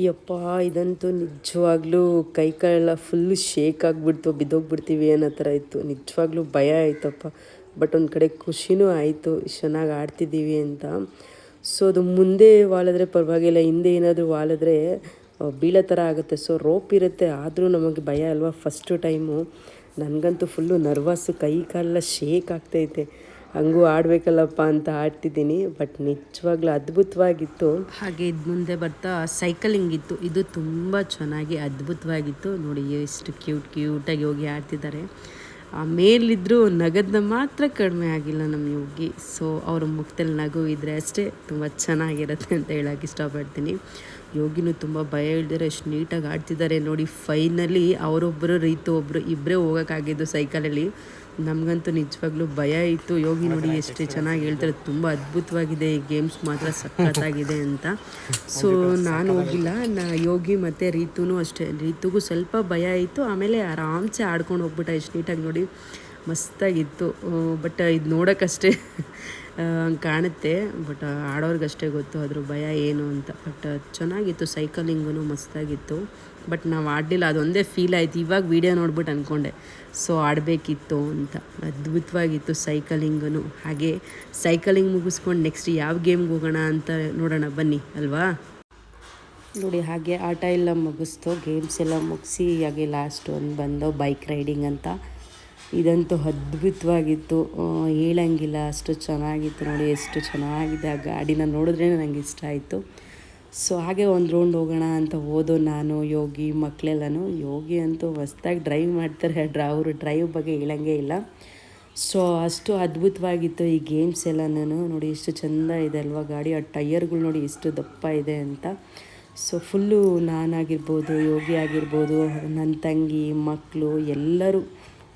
ಯಪ್ಪ ಇದಂತೂ ನಿಜವಾಗ್ಲೂ ಕೈ ಕಾಲೆಲ್ಲ ಫುಲ್ಲು ಶೇಕ್ ಆಗಿಬಿಡ್ತು, ಬಿದ್ದೋಗ್ಬಿಡ್ತೀವಿ ಅನ್ನೋ ಥರ ಇತ್ತು. ನಿಜವಾಗ್ಲೂ ಭಯ ಆಯ್ತಪ್ಪ. ಬಟ್ ಒಂದು ಕಡೆ ಖುಷಿನೂ ಆಯಿತು ಚೆನ್ನಾಗಿ ಆಡ್ತಿದ್ದೀವಿ ಅಂತ. ಸೊ ಅದು ಮುಂದೆ ವಾಲಿದ್ರೆ ಪರವಾಗಿಲ್ಲ, ಹಿಂದೆ ಏನಾದರೂ ವಾಲಿದ್ರೆ ಬೀಳೋ ಥರ ಆಗುತ್ತೆ. ಸೊ ರೋಪ್ ಇರುತ್ತೆ, ಆದರೂ ನಮಗೆ ಭಯ ಅಲ್ವಾ. ಫಸ್ಟು ಟೈಮು ನನಗಂತೂ ಫುಲ್ಲು ನರ್ವಸ್ಸು, ಕೈ ಕಾಲೆಲ್ಲ ಶೇಕ್ ಆಗ್ತೈತೆ. ಹಂಗೂ ಆಡಬೇಕಲ್ಲಪ್ಪ ಅಂತ ಆಡ್ತಿದ್ದೀನಿ. ಬಟ್ ನಿಜವಾಗ್ಲೂ ಅದ್ಭುತವಾಗಿತ್ತು. ಹಾಗೆ ಇದು ಮುಂದೆ ಬರ್ತಾ ಸೈಕಲಿಂಗ್ ಇತ್ತು, ಇದು ತುಂಬ ಚೆನ್ನಾಗಿ ಅದ್ಭುತವಾಗಿತ್ತು. ನೋಡಿ ಎಷ್ಟು ಕ್ಯೂಟಾಗಿ ಹೋಗಿ ಆಡ್ತಿದ್ದಾರೆ. ಮೇಲಿದ್ದರೂ ನಗದನ್ನ ಮಾತ್ರ ಕಡಿಮೆ ಆಗಿಲ್ಲ ನಮ್ಮ ಯೋಗಿ. ಸೊ ಅವ್ರ ಮುಖದಲ್ಲಿ ನಗು ಇದ್ದರೆ ಅಷ್ಟೇ ತುಂಬ ಚೆನ್ನಾಗಿರುತ್ತೆ ಅಂತ ಹೇಳೋಕೆ ಇಷ್ಟಪಡ್ತೀನಿ. ಯೋಗಿನೂ ತುಂಬ ಭಯ ಇಲ್ದಿರೋ ಎಷ್ಟು ನೀಟಾಗಿ ಆಡ್ತಿದ್ದಾರೆ ನೋಡಿ. ಫೈನಲಿ ಅವರೊಬ್ಬರು ರೀತು ಒಬ್ಬರು ಇಬ್ಬರೇ ಹೋಗೋಕ್ಕಾಗಿದ್ದು ಸೈಕಲಲ್ಲಿ. ನಮಗಂತೂ ನಿಜವಾಗ್ಲೂ ಭಯ ಇತ್ತು. ಯೋಗಿ ನೋಡಿ ಎಷ್ಟು ಚೆನ್ನಾಗಿ ಹೇಳ್ತಾರೆ, ತುಂಬ ಅದ್ಭುತವಾಗಿದೆ ಈ ಗೇಮ್ಸ್ ಮಾತ್ರ ಸಖತ್ತಾಗಿದೆ ಅಂತ. ಸೊ ನಾನು ಹೋಗಿಲ್ಲ, ಯೋಗಿ ಮತ್ತು ರೀತುನೂ ಅಷ್ಟೇ. ರೀತುಗೂ ಸ್ವಲ್ಪ ಭಯ ಇತ್ತು, ಆಮೇಲೆ ಆರಾಮ್ಸೆ ಆಡ್ಕೊಂಡು ಹೋಗ್ಬಿಟ್ಟ. ಎಷ್ಟು ನೀಟಾಗಿ ನೋಡಿ ಮಸ್ತಾಗಿತ್ತು. ಬಟ್ ಇದು ನೋಡೋಕ್ಕಷ್ಟೇ ಹಂಗೆ ಕಾಣುತ್ತೆ, ಬಟ್ ಆಡೋರ್ಗಷ್ಟೇ ಗೊತ್ತು ಅದ್ರ ಭಯ ಏನು ಅಂತ. ಬಟ್ ಚೆನ್ನಾಗಿತ್ತು, ಸೈಕಲಿಂಗೂ ಮಸ್ತಾಗಿತ್ತು. ಬಟ್ ನಾವು ಆಡಲಿಲ್ಲ, ಅದೊಂದೇ ಫೀಲ್ ಆಯಿತು. ಇವಾಗ ವೀಡಿಯೋ ನೋಡ್ಬಿಟ್ಟು ಅಂದ್ಕೊಂಡೆ ಸೊ ಆಡಬೇಕಿತ್ತು ಅಂತ. ಅದ್ಭುತವಾಗಿತ್ತು ಸೈಕಲಿಂಗೂ. ಹಾಗೆ ಸೈಕಲಿಂಗ್ ಮುಗಿಸ್ಕೊಂಡು ನೆಕ್ಸ್ಟ್ ಯಾವ ಗೇಮ್ಗೆ ಹೋಗೋಣ ಅಂತ ನೋಡೋಣ ಬನ್ನಿ ಅಲ್ವಾ. ನೋಡಿ ಹಾಗೆ ಆಟ ಎಲ್ಲ ಮುಗಿಸ್ತು, ಗೇಮ್ಸ್ ಎಲ್ಲ ಮುಗಿಸಿ ಹಾಗೆ ಲಾಸ್ಟ್ ಒಂದು ಬಂದು ಬೈಕ್ ರೈಡಿಂಗ್ ಅಂತ. ಇದಂತೂ ಅದ್ಭುತವಾಗಿತ್ತು, ಹೇಳಂಗಿಲ್ಲ ಅಷ್ಟು ಚೆನ್ನಾಗಿತ್ತು. ನೋಡಿ ಎಷ್ಟು ಚೆನ್ನಾಗಿದೆ ಆ ಗಾಡಿನ ನೋಡಿದ್ರೇ ನನಗೆ ಇಷ್ಟ ಆಯಿತು. ಸೊ ಹಾಗೆ ಒಂದು ರೌಂಡ್ ಹೋಗೋಣ ಅಂತ ಹೋದೋ ನಾನು, ಯೋಗಿ, ಮಕ್ಕಳೆಲ್ಲನೂ. ಯೋಗಿ ಅಂತೂ ಹೊಸ್ದಾಗಿ ಡ್ರೈವ್ ಮಾಡ್ತಾರೆ, ಅವರು ಡ್ರೈವ್ ಬಗ್ಗೆ ಹೇಳಂಗೇ ಇಲ್ಲ. ಸೊ ಅಷ್ಟು ಅದ್ಭುತವಾಗಿತ್ತು ಈ ಗೇಮ್ಸ್ ಎಲ್ಲನೂ. ನೋಡಿ ಎಷ್ಟು ಚೆಂದ ಇದೆ ಅಲ್ವಾ ಗಾಡಿ. ಆ ಟೈರ್ಗಳು ನೋಡಿ ಎಷ್ಟು ದಪ್ಪ ಇದೆ ಅಂತ. ಸೊ ಫುಲ್ಲು ನಾನಾಗಿರ್ಬೋದು, ಯೋಗಿ ಆಗಿರ್ಬೋದು, ನನ್ನ ತಂಗಿ, ಮಕ್ಕಳು ಎಲ್ಲರೂ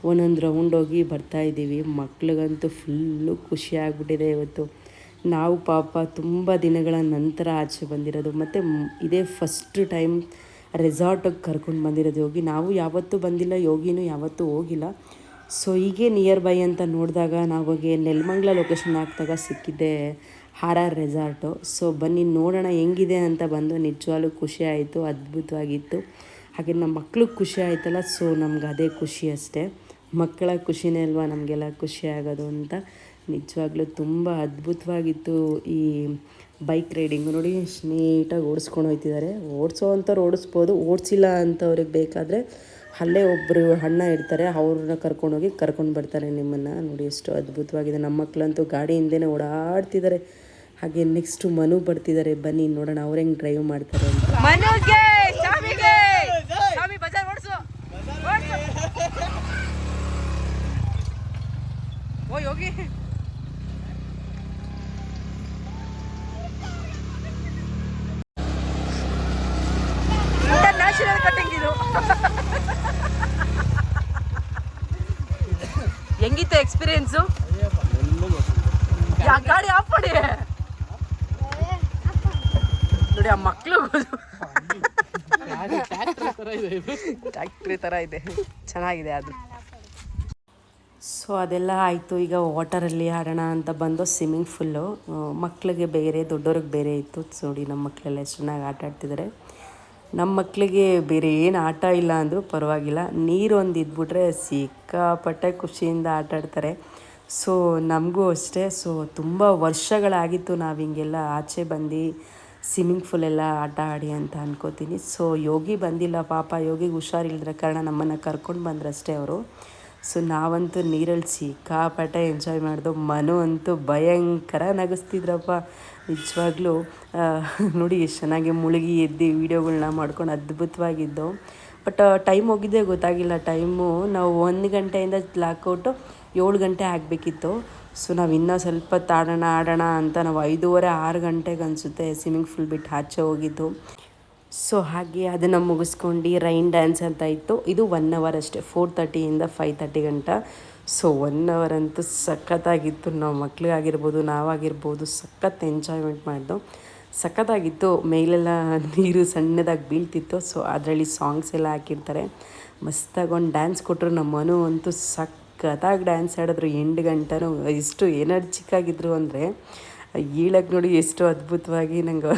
ಒಂದೊಂದು ರೌಂಡ್ ಹೋಗಿ ಬರ್ತಾಯಿದ್ದೀವಿ. ಮಕ್ಳಿಗಂತೂ ಫುಲ್ಲು ಖುಷಿ ಆಗಿಬಿಟ್ಟಿದೆ ಇವತ್ತು. ನಾವು ಪಾಪ ತುಂಬ ದಿನಗಳ ನಂತರ ಆಚೆ ಬಂದಿರೋದು, ಮತ್ತು ಇದೇ ಫಸ್ಟ್ ಟೈಮ್ ರೆಸಾರ್ಟಿಗೆ ಕರ್ಕೊಂಡು ಬಂದಿರೋದು ಯೋಗಿ. ನಾವು ಯಾವತ್ತೂ ಬಂದಿಲ್ಲ, ಯೋಗಿನೂ ಯಾವತ್ತೂ ಹೋಗಿಲ್ಲ. ಸೊ ಹೀಗೆ ನಿಯರ್ ಬೈ ಅಂತ ನೋಡಿದಾಗ ನಾವಾಗೆ ನೆಲಮಂಗಲ ಲೊಕೇಶನ್ ಹಾಕಿದಾಗ ಸಿಕ್ಕಿದ್ದೆ RR ರೆಸಾರ್ಟು. ಸೊ ಬನ್ನಿ ನೋಡೋಣ ಹೆಂಗಿದೆ ಅಂತ ಬಂದು ನಿಜವಾಗ್ಲೂ ಖುಷಿ ಆಯಿತು, ಅದ್ಭುತವಾಗಿತ್ತು. ಹಾಗೆ ನಮ್ಮ ಮಕ್ಳಿಗೆ ಖುಷಿ ಆಯ್ತಲ್ಲ, ಸೊ ನಮ್ಗೆ ಅದೇ ಖುಷಿ ಅಷ್ಟೇ. ಮಕ್ಕಳ ಖುಷಿನೇ ಅಲ್ವಾ ನಮಗೆಲ್ಲ ಖುಷಿ ಆಗೋದು ಅಂತ. ನಿಜವಾಗ್ಲೂ ತುಂಬ ಅದ್ಭುತವಾಗಿತ್ತು ಈ ಬೈಕ್ ರೈಡಿಂಗು. ನೋಡಿ ನೀಟಾಗಿ ಓಡಿಸ್ಕೊಂಡು ಹೋಗ್ತಿದ್ದಾರೆ. ಓಡಿಸೋ ಅಂಥವ್ರು ಓಡಿಸ್ಬೋದು, ಓಡಿಸಿಲ್ಲ ಅಂಥವ್ರಿಗೆ ಬೇಕಾದರೆ ಅಲ್ಲೇ ಒಬ್ಬರು ಅಣ್ಣ ಇರ್ತಾರೆ, ಅವ್ರನ್ನ ಕರ್ಕೊಂಡು ಬರ್ತಾರೆ ನಿಮ್ಮನ್ನು. ನೋಡಿ ಎಷ್ಟು ಅದ್ಭುತವಾಗಿದೆ. ನಮ್ಮ ಮಕ್ಕಳಂತೂ ಗಾಡಿ ಹಿಂದೆನೇ ಓಡಾಡ್ತಿದ್ದಾರೆ. ಹಾಗೆ ನೆಕ್ಸ್ಟು ಮನು ಬರ್ತಿದ್ದಾರೆ, ಬನ್ನಿ ನೋಡೋಣ ಅವ್ರು ಹೆಂಗೆ ಡ್ರೈವ್ ಮಾಡ್ತಾರೆ ಅಂತ. ಓ ಯೋಗಿ ಇಂಟರ್ನ್ಯಾಷನಲ್ ಕಟ್ಟಿಂಗ್ ಇದು. ಹೆಂಗಿತ್ತು ಎಕ್ಸ್ಪೀರಿಯನ್ಸು? ಗಾಡಿ ಆಫ್ ಮಾಡಿ ನೋಡಿ, ಆ ಮಕ್ಕಳು ಟ್ಯಾಕ್ಟ್ರಿ ಥರ ಇದೆ, ಚೆನ್ನಾಗಿದೆ ಅದು. ಸೊ ಅದೆಲ್ಲ ಆಯಿತು. ಈಗ ವಾಟರಲ್ಲಿ ಆಡೋಣ ಅಂತ ಬಂದು ಸ್ವಿಮ್ಮಿಂಗ್ ಫುಲ್ಲು. ಮಕ್ಕಳಿಗೆ ಬೇರೆ, ದೊಡ್ಡವ್ರಿಗೆ ಬೇರೆ ಇತ್ತು. ನೋಡಿ ನಮ್ಮ ಮಕ್ಕಳೆಲ್ಲ ಎಷ್ಟು ಚೆನ್ನಾಗಿ ಆಟ ಆಡ್ತಿದ್ದಾರೆ. ನಮ್ಮ ಮಕ್ಕಳಿಗೆ ಬೇರೆ ಏನು ಆಟ ಇಲ್ಲ ಅಂದರೂ ಪರವಾಗಿಲ್ಲ, ನೀರು ಒಂದು ಇದ್ಬಿಟ್ರೆ ಸಿಕ್ಕಾಪಟ್ಟೆ ಖುಷಿಯಿಂದ ಆಟ ಆಡ್ತಾರೆ. ಸೊ ನಮಗೂ ಅಷ್ಟೇ. ಸೊ ತುಂಬ ವರ್ಷಗಳಾಗಿತ್ತು ನಾವು ಹಿಂಗೆಲ್ಲ ಆಚೆ ಬಂದು ಸ್ವಿಮ್ಮಿಂಗ್ ಫೂಲೆಲ್ಲ ಆಟ ಆಡಿ ಅಂತ ಅನ್ಕೋತೀನಿ. ಸೊ ಯೋಗಿ ಬಂದಿಲ್ಲ ಪಾಪ, ಯೋಗಿಗೆ ಹುಷಾರಿಲ್ಲದ ಕಾರಣ ನಮ್ಮನ್ನು ಕರ್ಕೊಂಡು ಬಂದ್ರಷ್ಟೇ ಅವರು. ಸೊ ನಾವಂತೂ ನೀರಲ್ಲಿ ಸಿಕ್ಕಾಪಟ್ಟೆ ಎಂಜಾಯ್ ಮಾಡಿದೋ. ಮನು ಅಂತೂ ಭಯಂಕರ ನಗಿಸ್ತಿದ್ರಪ್ಪ ನಿಜವಾಗ್ಲೂ. ನೋಡಿ ಎಷ್ಟು ಚೆನ್ನಾಗಿ ಮುಳುಗಿ ಎದ್ದು ವೀಡಿಯೋಗಳನ್ನ ಮಾಡ್ಕೊಂಡು ಅದ್ಭುತವಾಗಿದ್ದು. ಬಟ್ ಟೈಮ್ ಹೋಗಿದ್ದೇ ಗೊತ್ತಾಗಿಲ್ಲ. ಟೈಮು ನಾವು 1 ಗಂಟೆಯಿಂದ ಲಾಕೌಟು 7 ಗಂಟೆ ಆಗಬೇಕಿತ್ತು. ಸೊ ನಾವು ಇನ್ನೂ ಸ್ವಲ್ಪ ಆಡೋಣ ಅಂತ ನಾವು 5:30 6 ಗಂಟೆಗೆ ಅನಿಸುತ್ತೆ ಸ್ವಿಮ್ಮಿಂಗ್ ಫೂಲ್ ಬಿಟ್ಟು ಆಚೆ ಹೋಗಿದ್ದು. ಸೊ ಹಾಗೆ ಅದನ್ನು ಮುಗಿಸ್ಕೊಂಡು ರೈನ್ ಡ್ಯಾನ್ಸ್ ಅಂತ ಇತ್ತು. ಇದು 1 ಅವರ್ ಅಷ್ಟೇ, 4:30ಇಂದ 5:30 ಗಂಟ. ಸೊ 1 ಅವರ್ ಅಂತೂ ಸಖತ್ತಾಗಿತ್ತು. ನಾವು ಮಕ್ಳಿಗಾಗಿರ್ಬೋದು, ನಾವಾಗಿರ್ಬೋದು ಸಖತ್ ಎಂಜಾಯ್ಮೆಂಟ್ ಮಾಡಿದ್ದು. ಸಖತ್ತಾಗಿತ್ತು. ಮೇಲೆಲ್ಲ ನೀರು ಸಣ್ಣದಾಗಿ ಬೀಳ್ತಿತ್ತು. ಸೊ ಅದರಲ್ಲಿ ಸಾಂಗ್ಸ್ ಎಲ್ಲ ಹಾಕಿರ್ತಾರೆ. ಮಸ್ತಾಗಿ ಒಂದು ಡ್ಯಾನ್ಸ್ ಕೊಟ್ಟರು. ನಮ್ಮ ಮನು ಅಂತೂ ಸಖತ್ತಾಗಿ ಡ್ಯಾನ್ಸ್ ಆಡಿದ್ರು 8 ಗಂಟೆನೂ. ಎಷ್ಟು ಎನರ್ಜಿಕ್ ಆಗಿದ್ರು ಅಂದರೆ ಈಳಕ್ಕೆ ನೋಡಿ ಎಷ್ಟು ಅದ್ಭುತವಾಗಿ ನಂಗೆ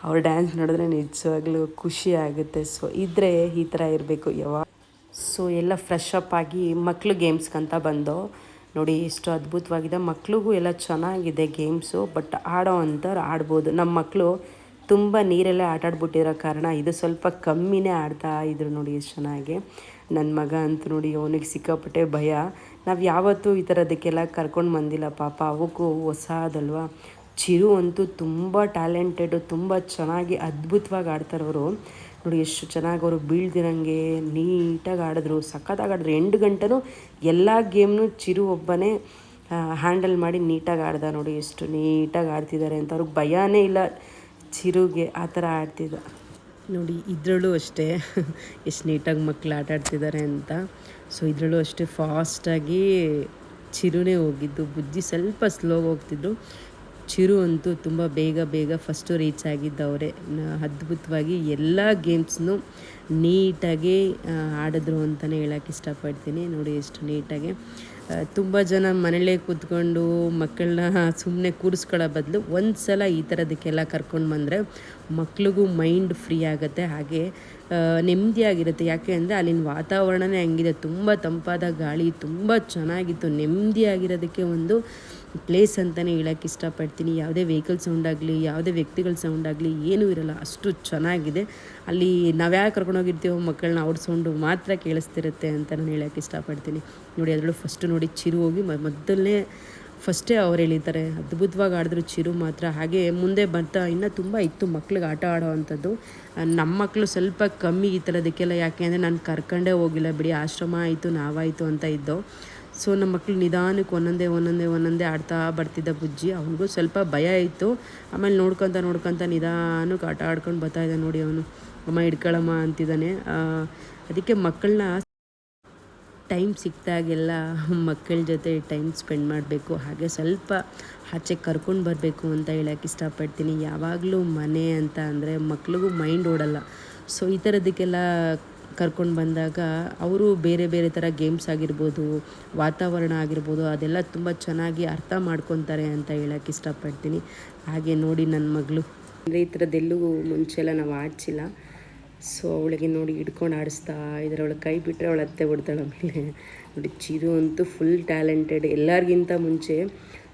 ಅವ್ರ ಡ್ಯಾನ್ಸ್ ನೋಡಿದ್ರೆ ನಿಜವಾಗ್ಲೂ ಖುಷಿ ಆಗುತ್ತೆ. ಸೊ ಇದ್ರೆ ಈ ಥರ ಇರಬೇಕು ಯಾವಾಗ. ಸೊ ಎಲ್ಲ ಫ್ರೆಶ್ ಅಪ್ ಆಗಿ ಮಕ್ಕಳು ಗೇಮ್ಸ್ಗಂತ ಬಂದು ನೋಡಿ ಎಷ್ಟು ಅದ್ಭುತವಾಗಿದೆ. ಮಕ್ಳಿಗೂ ಎಲ್ಲ ಚೆನ್ನಾಗಿದೆ ಗೇಮ್ಸು, ಬಟ್ ಆಡೋ ಅಂಥವ್ರು ಆಡ್ಬೋದು. ನಮ್ಮ ಮಕ್ಕಳು ತುಂಬ ನೀರಲ್ಲೇ ಆಟಾಡ್ಬಿಟ್ಟಿರೋ ಕಾರಣ ಇದು ಸ್ವಲ್ಪ ಕಮ್ಮಿನೇ ಆಡ್ತಾ ಇದ್ರು ನೋಡಿ ಎಷ್ಟು ಚೆನ್ನಾಗಿ. ನನ್ನ ಮಗ ಅಂತೂ ನೋಡಿ ಅವನಿಗೆ ಸಿಕ್ಕಾಪಟ್ಟೆ ಭಯ. ನಾವು ಯಾವತ್ತೂ ಈ ಥರದಕ್ಕೆಲ್ಲ ಕರ್ಕೊಂಡು ಬಂದಿಲ್ಲ ಪಾಪ, ಅವಕ್ಕೂ ಹೊಸದಲ್ವ. ಚಿರು ಅಂತೂ ತುಂಬ ಟ್ಯಾಲೆಂಟೆಡು, ತುಂಬ ಚೆನ್ನಾಗಿ ಅದ್ಭುತವಾಗಿ ಆಡ್ತಾರವರು ನೋಡಿ. ಎಷ್ಟು ಚೆನ್ನಾಗಿ ಅವರು ಬೀಳ್ದಿರಂಗೆ ನೀಟಾಗಿ ಆಡಿದ್ರು, ಸಖತ್ತಾಗಿ ಆಡಿದ್ರು. 8 ಗಂಟೆನೂ ಎಲ್ಲ ಗೇಮ್ನು ಚಿರು ಒಬ್ಬನೇ ಹ್ಯಾಂಡಲ್ ಮಾಡಿ ನೀಟಾಗಿ ಆಡ್ದ ನೋಡಿ. ಎಷ್ಟು ನೀಟಾಗಿ ಆಡ್ತಿದ್ದಾರೆ ಅಂತ, ಅವ್ರಿಗೆ ಭಯನೇ ಇಲ್ಲ ಚಿರುಗೆ, ಆ ಥರ ಆಡ್ತಿದ್ದ ನೋಡಿ. ಇದರಲ್ಲೂ ಅಷ್ಟೇ ಎಷ್ಟು ನೀಟಾಗಿ ಮಕ್ಕಳು ಆಟಾಡ್ತಿದ್ದಾರೆ ಅಂತ. ಸೊ ಇದರಲ್ಲೂ ಅಷ್ಟೇ ಫಾಸ್ಟಾಗಿ ಚಿರುನೇ ಹೋಗಿದ್ದು, ಬುಜ್ಜಿ ಸ್ವಲ್ಪ ಸ್ಲೋ ಹೋಗ್ತಿದ್ರು. ಚಿರು ಅಂತೂ ತುಂಬ ಬೇಗ ಫಸ್ಟು ರೀಚ್ ಆಗಿದ್ದವರೇ. ಅದ್ಭುತವಾಗಿ ಎಲ್ಲ ಗೇಮ್ಸ್ನು ನೀಟಾಗಿ ಆಡಿದ್ರು ಅಂತಲೇ ಹೇಳೋಕ್ಕೆ ಇಷ್ಟಪಡ್ತೀನಿ ನೋಡಿ. ಎಷ್ಟು ನೀಟಾಗಿ ತುಂಬ ಜನ ಮನೇಲೇ ಕೂತ್ಕೊಂಡು ಮಕ್ಕಳನ್ನ ಸುಮ್ಮನೆ ಕೂರಿಸ್ಕೊಳ್ಳೋ ಬದಲು ಒಂದು ಸಲ ಈ ಥರದಕ್ಕೆಲ್ಲ ಕರ್ಕೊಂಡು ಬಂದರೆ ಮಕ್ಳಿಗೂ ಮೈಂಡ್ ಫ್ರೀ ಆಗುತ್ತೆ, ಹಾಗೆ ನೆಮ್ಮದಿಯಾಗಿರುತ್ತೆ. ಯಾಕೆ ಅಂದರೆ ಅಲ್ಲಿನ ವಾತಾವರಣನೇ ಹಂಗಿದೆ, ತುಂಬ ತಂಪಾದ ಗಾಳಿ, ತುಂಬ ಚೆನ್ನಾಗಿತ್ತು. ನೆಮ್ಮದಿಯಾಗಿರೋದಕ್ಕೆ ಒಂದು ಪ್ಲೇಸ್ ಅಂತಲೇ ಹೇಳೋಕ್ಕೆ ಇಷ್ಟಪಡ್ತೀನಿ. ಯಾವುದೇ ವೆಹಿಕಲ್ ಸೌಂಡ್ ಆಗಲಿ, ಯಾವುದೇ ವ್ಯಕ್ತಿಗಳ ಸೌಂಡ್ ಆಗಲಿ ಏನೂ ಇರೋಲ್ಲ, ಅಷ್ಟು ಚೆನ್ನಾಗಿದೆ. ಅಲ್ಲಿ ನಾವು ಯಾಕೆ ಕರ್ಕೊಂಡೋಗಿರ್ತೀವೋ ಮಕ್ಕಳನ್ನ ಅವ್ರ ಸೌಂಡು ಮಾತ್ರ ಕೇಳಿಸ್ತಿರುತ್ತೆ ಅಂತ ನಾನು ಹೇಳೋಕ್ಕೆ ಇಷ್ಟಪಡ್ತೀನಿ ನೋಡಿ. ಅದರಲ್ಲೂ ಫಸ್ಟು ನೋಡಿ ಚಿರು ಹೋಗಿ ಮೊದಲನೇ ಫಸ್ಟೇ ಅವ್ರು ಎಳಿತಾರೆ, ಅದ್ಭುತವಾಗಿ ಆಡಿದ್ರು ಚಿರು ಮಾತ್ರ. ಹಾಗೆ ಮುಂದೆ ಬರ್ತಾ ಇನ್ನೂ ತುಂಬ ಇತ್ತು ಮಕ್ಳಿಗೆ ಆಟ ಆಡೋ ಅಂಥದ್ದು. ನಮ್ಮ ಮಕ್ಕಳು ಸ್ವಲ್ಪ ಕಮ್ಮಿ ಈ ಥರದಕ್ಕೆಲ್ಲ, ಯಾಕೆ ಅಂದರೆ ನಾನು ಕರ್ಕೊಂಡೇ ಹೋಗಿಲ್ಲ ಬಿಡಿ, ಆಶ್ರಮ ಆಯಿತು ನಾವಾಯಿತು ಅಂತ ಇದ್ದೋ. ಸೊ ನಮ್ಮ ಮಕ್ಕಳು ನಿಧಾನಕ್ಕೆ ಒಂದೊಂದೇ ಆಡ್ತಾ ಬರ್ತಿದ್ದ ಬುಜ್ಜಿ. ಅವನಿಗೂ ಸ್ವಲ್ಪ ಭಯ ಇತ್ತು, ಆಮೇಲೆ ನೋಡ್ಕೊತ ನಿಧಾನಕ್ಕೆ ಆಟ ಆಡ್ಕೊಂಡು ಬರ್ತಾಯಿದ್ದ ನೋಡಿ. ಅವನು ಅಮ್ಮ ಹಿಡ್ಕೊಳಮ್ಮ ಅಂತಿದ್ದಾನೆ. ಅದಕ್ಕೆ ಮಕ್ಕಳನ್ನ ಟೈಮ್ ಸಿಕ್ಕಿದಾಗೆಲ್ಲ ಮಕ್ಕಳ ಜೊತೆ ಟೈಮ್ ಸ್ಪೆಂಡ್ ಮಾಡಬೇಕು, ಹಾಗೆ ಸ್ವಲ್ಪ ಆಚೆ ಕರ್ಕೊಂಡು ಬರಬೇಕು ಅಂತ ಹೇಳೋಕ್ಕೆ ಇಷ್ಟಪಡ್ತೀನಿ. ಯಾವಾಗಲೂ ಮನೆ ಅಂತ ಅಂದರೆ ಮಕ್ಳಿಗೂ ಮೈಂಡ್ ಓಡಲ್ಲ. ಸೊ ಈ ಥರದಕ್ಕೆಲ್ಲ ಕರ್ಕೊಂಡು ಬಂದಾಗ ಅವರು ಬೇರೆ ಥರ ಗೇಮ್ಸ್ ಆಗಿರ್ಬೋದು, ವಾತಾವರಣ ಆಗಿರ್ಬೋದು, ಅದೆಲ್ಲ ತುಂಬ ಚೆನ್ನಾಗಿ ಅರ್ಥ ಮಾಡ್ಕೊತಾರೆ ಅಂತ ಹೇಳೋಕ್ಕೆ ಇಷ್ಟಪಡ್ತೀನಿ. ಹಾಗೆ ನೋಡಿ ನನ್ನ ಮಗಳು ಅಂದರೆ ಈ ಥರದ್ದೆಲ್ಲೂ ಮುಂಚೆಲ್ಲ ನಾವು ಆಡಿಸಿಲ್ಲ. ಸೊ ಅವಳಿಗೆ ನೋಡಿ ಹಿಡ್ಕೊಂಡು ಆಡಿಸ್ತಾ ಇದ್ದಾರೆ. ಅವಳು ಕೈ ಬಿಟ್ಟರೆ ಅವಳು ಅತ್ತೆ ಬಿಡ್ತಾಳೆ. ಆಮೇಲೆ ನೋಡಿ ಚಿರು ಅಂತೂ ಫುಲ್ ಟ್ಯಾಲೆಂಟೆಡ್. ಎಲ್ಲರಿಗಿಂತ ಮುಂಚೆ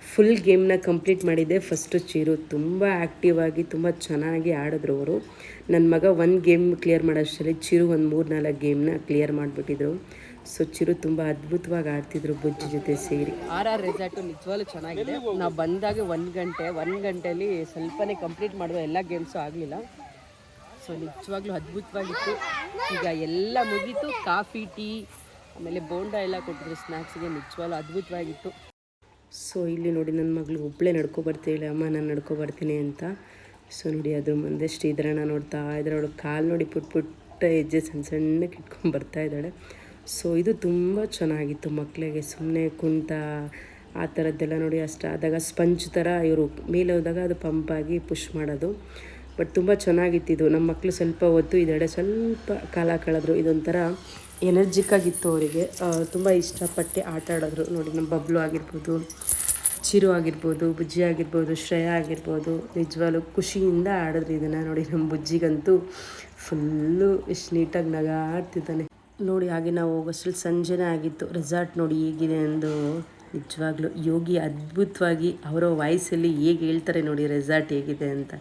ಫುಲ್ ಗೇಮ್ನ ಕಂಪ್ಲೀಟ್ ಮಾಡಿದ್ದೆ ಫಸ್ಟು ಚಿರು. ತುಂಬ ಆ್ಯಕ್ಟಿವ್ ಆಗಿ ತುಂಬ ಚೆನ್ನಾಗಿ ಆಡಿದ್ರು ಅವರು. ನನ್ನ ಮಗ ಒಂದು ಗೇಮ್ ಕ್ಲಿಯರ್ ಮಾಡೋಷ್ಟರಲ್ಲಿ ಚಿರು ಒಂದು 3-4 ಗೇಮ್ನ ಕ್ಲಿಯರ್ ಮಾಡಿಬಿಟ್ಟಿದ್ರು. ಸೊ ಚಿರು ತುಂಬ ಅದ್ಭುತವಾಗಿ ಆಡ್ತಿದ್ರು ಬುಜ್ಜಿ ಜೊತೆ ಸೇರಿ. RR ರೆಸಾರ್ಟು ನಿಜವಾಗ್ಲೂ ಚೆನ್ನಾಗಿದೆ. ನಾವು ಬಂದಾಗ 1 ಗಂಟೆಯಲ್ಲಿ ಸ್ವಲ್ಪನೇ ಕಂಪ್ಲೀಟ್ ಮಾಡುವ, ಎಲ್ಲ ಗೇಮ್ಸು ಆಗಲಿಲ್ಲ. ಸೊ ನಿಜವಾಗ್ಲೂ ಅದ್ಭುತವಾಗಿತ್ತು. ಈಗ ಎಲ್ಲ ಮುಗೀತು, ಕಾಫಿ ಟೀ ಆಮೇಲೆ ಬೋಂಡ ಎಲ್ಲ ಕೊಟ್ಟಿದ್ರು ಸ್ನ್ಯಾಕ್ಸಿಗೆ, ನಿಜವಾಗ್ಲೂ ಅದ್ಭುತವಾಗಿತ್ತು. ಸೊ ಇಲ್ಲಿ ನೋಡಿ ನನ್ನ ಮಗಳು ಒಬ್ಬಳೇ ನಡ್ಕೊಬರ್ತೀವಿ, ಅಮ್ಮ ನಾನು ನಡ್ಕೊಬರ್ತೀನಿ ಅಂತ. ಸೊ ನೋಡಿ ಅದು ಮುಂದೆ ಶ್ರೀಧರಣ್ಣ ನೋಡ್ತಾ ಇದ್ದಾರೆ. ಅವಳು ಕಾಲು ನೋಡಿ ಪುಟ್ಟ ಹೆಜ್ಜೆ ಸಣ್ಣಕ್ಕೆ ಇಟ್ಕೊಂಡು ಬರ್ತಾ ಇದ್ದಾಳೆ. ಸೊ ಇದು ತುಂಬ ಚೆನ್ನಾಗಿತ್ತು ಮಕ್ಕಳಿಗೆ. ಸುಮ್ಮನೆ ಕುಂಟ ಆ ಥರದ್ದೆಲ್ಲ ನೋಡಿ. ಅಷ್ಟಾದಾಗ ಸ್ಪಂಜ್ ಥರ ಇವರು ಮೇಲೆ ಹೋದಾಗ ಅದು ಪಂಪಾಗಿ ಪುಷ್ ಮಾಡೋದು. ಬಟ್ ತುಂಬ ಚೆನ್ನಾಗಿತ್ತಿದ್ದು. ನಮ್ಮ ಮಕ್ಕಳು ಸ್ವಲ್ಪ ಹೊತ್ತು ಇದೆಡೆ ಸ್ವಲ್ಪ ಕಾಲ ಕಳೆದ್ರು. ಇದೊಂಥರ ಎನರ್ಜಿಕ್ಕಾಗಿತ್ತು ಅವರಿಗೆ, ತುಂಬ ಇಷ್ಟಪಟ್ಟು ಆಟ ಆಡಿದ್ರು ನೋಡಿ. ನಮ್ಮ ಬಬ್ಲು ಆಗಿರ್ಬೋದು, ಚಿರು ಆಗಿರ್ಬೋದು, ಬುಜ್ಜಿ ಆಗಿರ್ಬೋದು, ಶ್ರೇಯಾ ಆಗಿರ್ಬೋದು, ನಿಜವಾಗ್ಲೂ ಖುಷಿಯಿಂದ ಆಡಿದ್ರು ಇದನ್ನು ನೋಡಿ. ನಮ್ಮ ಬುಜ್ಜಿಗಂತೂ ಫುಲ್ಲು ಎಷ್ಟು ನೀಟಾಗಿ ನಗಾಡ್ತಿದ್ದಾನೆ ನೋಡಿ. ಹಾಗೆ ನಾವು ಹೋಗೋಷ್ಟ್ರಲ್ಲಿ ಸಂಜೆನೇ ಆಗಿತ್ತು. ರೆಸಾರ್ಟ್ ನೋಡಿ ಹೇಗಿದೆ ಅಂದು ನಿಜವಾಗ್ಲೂ ಯೋಗಿ ಅದ್ಭುತವಾಗಿ ಅವರ ವಾಯ್ಸಲ್ಲಿ ಹೇಗೆ ಹೇಳ್ತಾರೆ ನೋಡಿ ರೆಸಾರ್ಟ್ ಹೇಗಿದೆ ಅಂತ.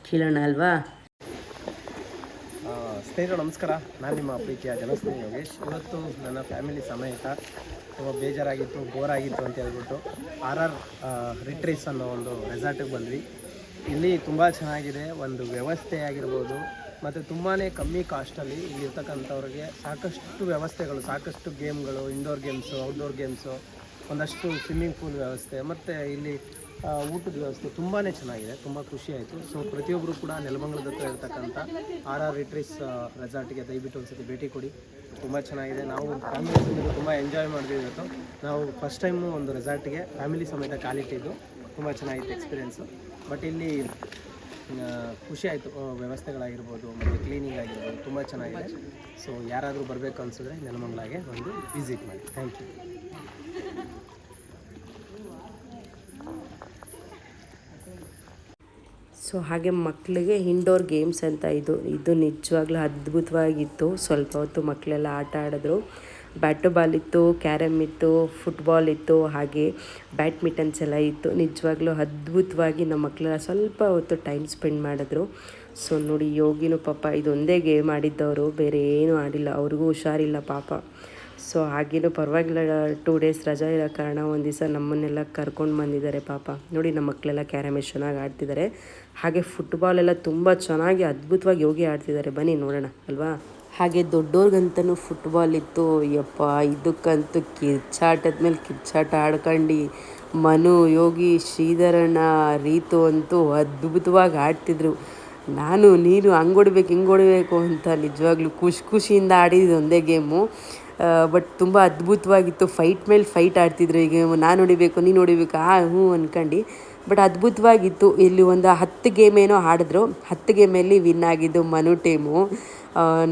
ಕೇಳೋಣ ಅಲ್ವಾ? ಸ್ನೇಹಿತರು ನಮಸ್ಕಾರ, ನಾನು ನಿಮ್ಮ ಪ್ರೀತಿಯ ಜನಸ್ನೇಹಿ ಯೋಗೇಶ್. ಇವತ್ತು ನನ್ನ ಫ್ಯಾಮಿಲಿ ಸಮೇತ ತುಂಬ ಬೇಜಾರಾಗಿತ್ತು, ಬೋರ್ ಆಗಿತ್ತು ಅಂತ ಹೇಳ್ಬಿಟ್ಟು RR ರಿಟ್ರೀಟ್ಸ್ ಅನ್ನೋ ಒಂದು ರೆಸಾರ್ಟಿಗೆ ಬಂದ್ವಿ. ಇಲ್ಲಿ ತುಂಬ ಚೆನ್ನಾಗಿದೆ, ಒಂದು ವ್ಯವಸ್ಥೆ ಆಗಿರ್ಬೋದು, ಮತ್ತು ತುಂಬಾ ಕಮ್ಮಿ ಕಾಸ್ಟಲ್ಲಿ ಇಲ್ಲಿರ್ತಕ್ಕಂಥವ್ರಿಗೆ ಸಾಕಷ್ಟು ವ್ಯವಸ್ಥೆಗಳು, ಸಾಕಷ್ಟು ಗೇಮ್ಗಳು, ಇಂಡೋರ್ ಗೇಮ್ಸು, ಔಟ್ಡೋರ್ ಗೇಮ್ಸು, ಒಂದಷ್ಟು ಸ್ವಿಮ್ಮಿಂಗ್ ಪೂಲ್ ವ್ಯವಸ್ಥೆ, ಮತ್ತು ಇಲ್ಲಿ ಊಟದ ವ್ಯವಸ್ಥೆ ತುಂಬಾ ಚೆನ್ನಾಗಿದೆ. ತುಂಬ ಖುಷಿ ಆಯಿತು. ಸೊ ಪ್ರತಿಯೊಬ್ಬರು ಕೂಡ ನೆಲಮಂಗಲದ ಹತ್ರ ಇರ್ತಕ್ಕಂಥ RR ರಿಟ್ರೀಟ್ಸ್ ರೆಸಾರ್ಟಿಗೆ ದಯವಿಟ್ಟು ಒಂದ್ಸತಿ ಭೇಟಿ ಕೊಡಿ. ತುಂಬ ಚೆನ್ನಾಗಿದೆ. ನಾವು ಫ್ಯಾಮಿಲಿ ಸಮೇತ ತುಂಬ ಎಂಜಾಯ್ ಮಾಡಿದ್ವಿ. ಇವತ್ತು ನಾವು ಫಸ್ಟ್ ಟೈಮು ಒಂದು ರೆಸಾರ್ಟಿಗೆ ಫ್ಯಾಮಿಲಿ ಸಮೇತ ಕಾಲಿಟ್ಟಿದ್ದು, ತುಂಬ ಚೆನ್ನಾಗಿತ್ತು ಎಕ್ಸ್ಪೀರಿಯೆನ್ಸು. ಬಟ್ ಇಲ್ಲಿ ಖುಷಿ ಆಯಿತು, ವ್ಯವಸ್ಥೆಗಳಾಗಿರ್ಬೋದು ಮತ್ತು ಕ್ಲೀನಿಂಗ್ ಆಗಿರ್ಬೋದು ತುಂಬ ಚೆನ್ನಾಗಿದೆ. ಸೊ ಯಾರಾದರೂ ಬರಬೇಕು ಅನಿಸಿದ್ರೆ ನೆಲಮಂಗಲಾಗೆ ಒಂದು ವಿಸಿಟ್ ಮಾಡಿ. Thank you. ಸೊ ಹಾಗೆ ಮಕ್ಕಳಿಗೆ ಇಂಡೋರ್ ಗೇಮ್ಸ್ ಅಂತ ಇದು ನಿಜವಾಗ್ಲೂ ಅದ್ಭುತವಾಗಿತ್ತು. ಸ್ವಲ್ಪ ಹೊತ್ತು ಮಕ್ಕಳೆಲ್ಲ ಆಟ ಆಡಿದ್ರು. ಬ್ಯಾಟು ಬಾಲ್ ಇತ್ತು, ಕ್ಯಾರಮ್ ಇತ್ತು, ಫುಟ್ಬಾಲ್ ಇತ್ತು, ಹಾಗೆ ಬ್ಯಾಡ್ಮಿಂಟನ್ಸ್ ಎಲ್ಲ ಇತ್ತು. ನಿಜವಾಗ್ಲೂ ಅದ್ಭುತವಾಗಿ ನಮ್ಮ ಮಕ್ಕಳೆಲ್ಲ ಸ್ವಲ್ಪ ಹೊತ್ತು ಟೈಮ್ ಸ್ಪೆಂಡ್ ಮಾಡಿದ್ರು. ಸೊ ನೋಡಿ, ಯೋಗಿನೂ ಪಾಪ ಇದೊಂದೇ ಗೇಮ್ ಆಡಿದ್ದವರು, ಬೇರೆ ಏನೂ ಆಡಿಲ್ಲ. ಅವ್ರಿಗೂ ಹುಷಾರಿಲ್ಲ ಪಾಪ. ಸೊ ಹಾಗೇನೂ ಪರವಾಗಿಲ್ಲ, 2 ಡೇಸ್ ರಜಾ ಇರೋ ಕಾರಣ ಒಂದು ದಿವಸ ನಮ್ಮನ್ನೆಲ್ಲ ಕರ್ಕೊಂಡು ಬಂದಿದ್ದಾರೆ ಪಾಪ. ನೋಡಿ, ನಮ್ಮ ಮಕ್ಕಳೆಲ್ಲ ಕ್ಯಾರಮ್ ಎಷ್ಟು ಚೆನ್ನಾಗಿ ಆಡ್ತಿದ್ದಾರೆ. ಹಾಗೆ ಫುಟ್ಬಾಲೆಲ್ಲ ತುಂಬ ಚೆನ್ನಾಗಿ ಅದ್ಭುತವಾಗಿ ಯೋಗಿ ಆಡ್ತಿದ್ದಾರೆ. ಬನ್ನಿ ನೋಡೋಣ ಅಲ್ವಾ. ಹಾಗೆ ದೊಡ್ಡವ್ರಿಗಂತೂ ಫುಟ್ಬಾಲ್ ಇತ್ತು. ಯಪ್ಪ, ಇದಕ್ಕಂತೂ ಕಿರ್ಚಾಟದ ಮೇಲೆ ಕಿರ್ಚಾಟ ಆಡ್ಕೊಂಡು ಮನು, ಯೋಗಿ, ಶ್ರೀಧರಣ್ಣ, ರೀತು ಅಂತೂ ಅದ್ಭುತವಾಗಿ ಆಡ್ತಿದ್ರು. ನೀನು ಹಂಗೆ ಹೊಡಿಬೇಕು ಹಿಂಗೆ ಹೊಡಿಬೇಕು ಅಂತ ನಿಜವಾಗ್ಲೂ ಖುಷಿಯಿಂದ ಆಡಿದ್ದು ಒಂದೇ ಗೇಮು. ಬಟ್ ತುಂಬ ಅದ್ಭುತವಾಗಿತ್ತು. ಫೈಟ್ ಮೇಲೆ ಫೈಟ್ ಆಡ್ತಿದ್ರು. ಈ ಗೇಮು ನಾನು ಹೊಡಿಬೇಕು ನೀನು ಹೊಡಿಬೇಕು ಹ್ಞೂ ಅಂದ್ಕೊಂಡು. ಬಟ್ ಅದ್ಭುತವಾಗಿತ್ತು. ಇಲ್ಲಿ ಒಂದು 10 ಗೇಮ್ ಏನೋ ಆಡಿದ್ರು. 10 ಗೇಮಲ್ಲಿ ವಿನ್ ಆಗಿದ್ದು ಮನು ಟೀಮು.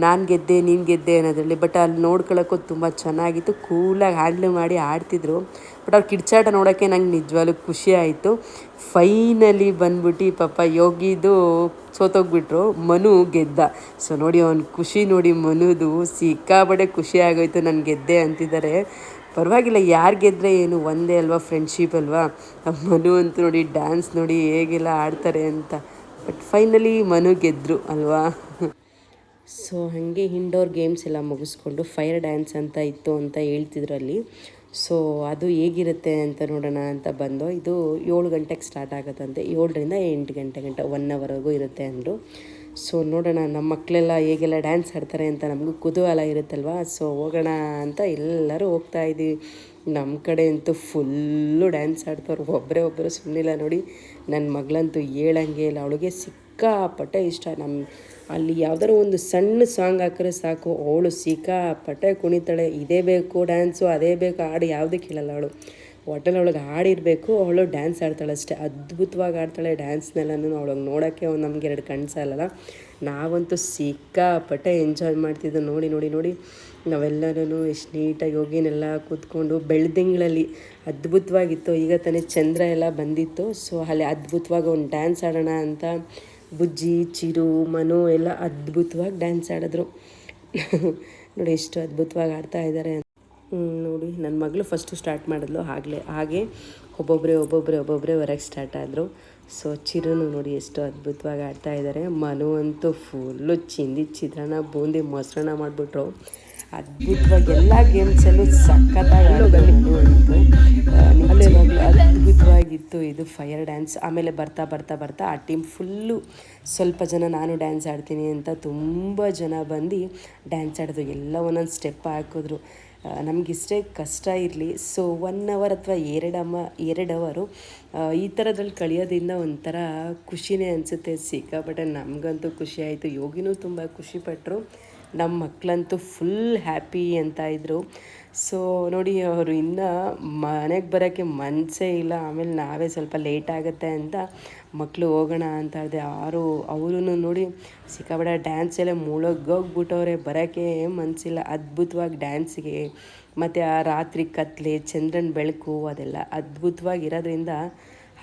ನಾನು ಗೆದ್ದೆ ನೀನು ಗೆದ್ದೆ ಅನ್ನೋದ್ರಲ್ಲಿ. ಬಟ್ ಅಲ್ಲಿ ನೋಡ್ಕೊಳ್ಳೋಕ್ಕೂ ತುಂಬ ಚೆನ್ನಾಗಿತ್ತು. ಕೂಲಾಗಿ ಹ್ಯಾಂಡ್ಲ್ ಮಾಡಿ ಆಡ್ತಿದ್ರು. ಬಟ್ ಅವ್ರ ಕಿರ್ಚಾಟ ನೋಡೋಕ್ಕೆ ನಂಗೆ ನಿಜವಾಗ್ಲೂ ಖುಷಿ ಆಯಿತು. ಫೈನಲಿ ಬಂದ್ಬಿಟ್ಟು ಪಾಪ ಯೋಗಿದು ಸೋತೋಗ್ಬಿಟ್ರು, ಮನು ಗೆದ್ದ. ಸೊ ನೋಡಿ, ಅವ್ನ ಖುಷಿ ನೋಡಿ, ಮನುದು ಸಿಕ್ಕಾಪಟ್ಟೆ ಖುಷಿ ಆಗೋಯ್ತು. ನಾನು ಗೆದ್ದೆ ಅಂತಿದ್ದಾರೆ. ಪರವಾಗಿಲ್ಲ, ಯಾರು ಗೆದ್ದರೆ ಏನು, ಒಂದೇ ಅಲ್ವಾ, ಫ್ರೆಂಡ್ಶಿಪ್ ಅಲ್ವಾ. ಮನು ಅಂತೂ ನೋಡಿ, ಡ್ಯಾನ್ಸ್ ನೋಡಿ ಹೇಗೆಲ್ಲ ಆಡ್ತಾರೆ ಅಂತ. ಬಟ್ ಫೈನಲಿ ಮನು ಗೆದ್ದರು ಅಲ್ವಾ. ಸೊ ಹಾಗೆ ಇಂಡೋರ್ ಗೇಮ್ಸ್ ಎಲ್ಲ ಮುಗಿಸ್ಕೊಂಡು ಫೈರ್ ಡ್ಯಾನ್ಸ್ ಅಂತ ಇತ್ತು ಅಂತ ಹೇಳ್ತಿದ್ರು ಅಲ್ಲಿ. ಸೊ ಅದು ಹೇಗಿರುತ್ತೆ ಅಂತ ನೋಡೋಣ ಅಂತ ಬಂದು. ಇದು 7 ಗಂಟೆಗೆ ಸ್ಟಾರ್ಟ್ ಆಗುತ್ತಂತೆ. 7ರಿಂದ 8 ಗಂಟೆ 1 ಅವರ್ವರೆಗೂ ಇರುತ್ತೆ ಅಂದರು. ಸೊ ನೋಡೋಣ, ನಮ್ಮ ಮಕ್ಕಳೆಲ್ಲ ಹೇಗೆಲ್ಲ ಡ್ಯಾನ್ಸ್ ಆಡ್ತಾರೆ ಅಂತ ನಮಗೂ ಕುತೂಹಲ ಇರುತ್ತಲ್ವ. ಸೊ ಹೋಗೋಣ ಅಂತ ಎಲ್ಲರೂ ಹೋಗ್ತಾಯಿದ್ದೀವಿ. ನಮ್ಮ ಕಡೆ ಅಂತೂ ಫುಲ್ಲು ಡ್ಯಾನ್ಸ್ ಆಡ್ತವ್ರು. ಒಬ್ಬರು ಸುಮ್ಮನಿಲ್ಲ ನೋಡಿ. ನನ್ನ ಮಗಳಂತೂ ಹೇಳಂಗೆ ಇಲ್ಲ, ಅವಳಿಗೆ ಸಿಕ್ಕಾಪಟ್ಟೆ ಇಷ್ಟ. ಅಲ್ಲಿ ಯಾವ್ದಾರು ಒಂದು ಸಣ್ಣ ಸಾಂಗ್ ಹಾಕಿದ್ರೆ ಸಾಕು, ಅವಳು ಸಿಕ್ಕಾಪಟ್ಟೆ ಕುಣಿತಾಳೆ. ಇದೇ ಬೇಕು ಡ್ಯಾನ್ಸು, ಅದೇ ಬೇಕು ಹಾಡು, ಯಾವುದೂ ಕೇಳಲ್ಲ ಅವಳು. ಒಟ್ಟಲ್ಲಿ ಅವಳಿಗೆ ಹಾಡಿರಬೇಕು, ಅವಳು ಡ್ಯಾನ್ಸ್ ಆಡ್ತಾಳೆ ಅಷ್ಟೇ. ಅದ್ಭುತವಾಗಿ ಆಡ್ತಾಳೆ ಡ್ಯಾನ್ಸ್ನೆಲ್ಲನೂ. ಅವಳಿಗೆ ನೋಡೋಕ್ಕೆ ನಮ್ಗೆ 2 ಕಣ್ಣು ಸಾಲಲ್ಲ. ನಾವಂತೂ ಸಿಕ್ಕಾಪಟ್ಟೆ ಎಂಜಾಯ್ ಮಾಡ್ತಿದ್ದು. ನೋಡಿ ನಾವೆಲ್ಲರೂ ಎಷ್ಟು ನೀಟಾಗಿ ಯೋಗಿನೆಲ್ಲ ಕೂತ್ಕೊಂಡು ಬೆಳ್ದಿಂಗಳಲ್ಲಿ ಅದ್ಭುತವಾಗಿತ್ತು. ಈಗ ತಾನೇ ಚಂದ್ರ ಎಲ್ಲ ಬಂದಿತ್ತು. ಸೊ ಅಲ್ಲಿ ಅದ್ಭುತವಾಗಿ ಒಂದು ಡ್ಯಾನ್ಸ್ ಆಡೋಣ ಅಂತ ಬುಜ್ಜಿ, ಚಿರು, ಮನು ಎಲ್ಲ ಅದ್ಭುತವಾಗಿ ಡ್ಯಾನ್ಸ್ ಆಡಿದ್ರು. ನೋಡಿ ಎಷ್ಟು ಅದ್ಭುತವಾಗಿ ಆಡ್ತಾ ಇದ್ದಾರೆ. ನೋಡಿ, ನನ್ನ ಮಗಳು ಫಸ್ಟು ಸ್ಟಾರ್ಟ್ ಮಾಡಿದ್ಲು. ಹಾಗೆ ಒಬ್ಬೊಬ್ಬರೇ ಹೊರಗೆ ಸ್ಟಾರ್ಟ್ ಆದರು. ಸೊ ಚಿರುನು ನೋಡಿ ಎಷ್ಟು ಅದ್ಭುತವಾಗಿ ಆಡ್ತಾ ಇದ್ದಾರೆ. ಮನು ಅಂತೂ ಫುಲ್ಲು ಚಿತ್ರಾನ್ನ, ಬೂಂದಿ, ಮೊಸರನ್ನ ಮಾಡಿಬಿಟ್ರು. ಅದ್ಭುತವಾಗಿ ಎಲ್ಲ ಗೇಮ್ಸಲ್ಲೂ ಸಖತ್ತಾಗಿ ಆಡೋದು ಮನು ಅಂತೂ. ನಿಜವಾಗ್ಲೂ ಅದ್ಭುತವಾಗಿತ್ತು ಇದು ಫೈರ್ ಡ್ಯಾನ್ಸ್. ಆಮೇಲೆ ಬರ್ತಾ ಆ ಟೀಮ್ ಫುಲ್ಲು ಸ್ವಲ್ಪ ಜನ ನಾನು ಡ್ಯಾನ್ಸ್ ಆಡ್ತೀನಿ ಅಂತ ತುಂಬ ಜನ ಬಂದು ಡ್ಯಾನ್ಸ್ ಆಡಿದ್ರು. ಎಲ್ಲ ಒಂದೊಂದು ಸ್ಟೆಪ್ ಹಾಕಿದ್ರು. ನಮಗಿಷ್ಟೇ ಕಷ್ಟ ಇರಲಿ. ಸೊ 1 ಅವರ್ ಅಥವಾ 2 ಅವರು ಈ ಥರದ್ರಲ್ಲಿ ಕಳೆಯೋದ್ರಿಂದ ಒಂಥರ ಖುಷಿನೇ ಅನಿಸುತ್ತೆ. ಸಿಕ್ಕಾಪಟ್ಟೆ ನಮಗಂತೂ ಖುಷಿ ಆಯಿತು. ಯೋಗಿನೂ ತುಂಬ ಖುಷಿಪಟ್ಟರು. ನಮ್ಮ ಮಕ್ಕಳಂತೂ ಫುಲ್ ಹ್ಯಾಪಿ ಅಂತ ಇದ್ದರು. ಸೊ ನೋಡಿ, ಅವರು ಇನ್ನೂ ಮನೆಗೆ ಬರೋಕ್ಕೆ ಮನಸ್ಸೇ ಇಲ್ಲ. ಆಮೇಲೆ ನಾವೇ ಸ್ವಲ್ಪ ಲೇಟ್ ಆಗುತ್ತೆ ಅಂತ ಮಕ್ಕಳು ಹೋಗೋಣ ಅಂತ ಹೇಳಿದೆ. ಅವರು ನೋಡಿ ಸಿಕ್ಕಾಪಟ್ಟೆ ಡ್ಯಾನ್ಸೆಲ್ಲ ಮುಳುಗೋಗ್ಬಿಟ್ಟವ್ರೆ. ಬರೋಕ್ಕೆ ಮನಸ್ಸಿಲ್ಲ. ಅದ್ಭುತವಾಗಿ ಡ್ಯಾನ್ಸಿಗೆ ಮತ್ತು ಆ ರಾತ್ರಿ ಕತ್ಲೆ, ಚಂದ್ರನ ಬೆಳಕು ಅದೆಲ್ಲ ಅದ್ಭುತವಾಗಿರೋದ್ರಿಂದ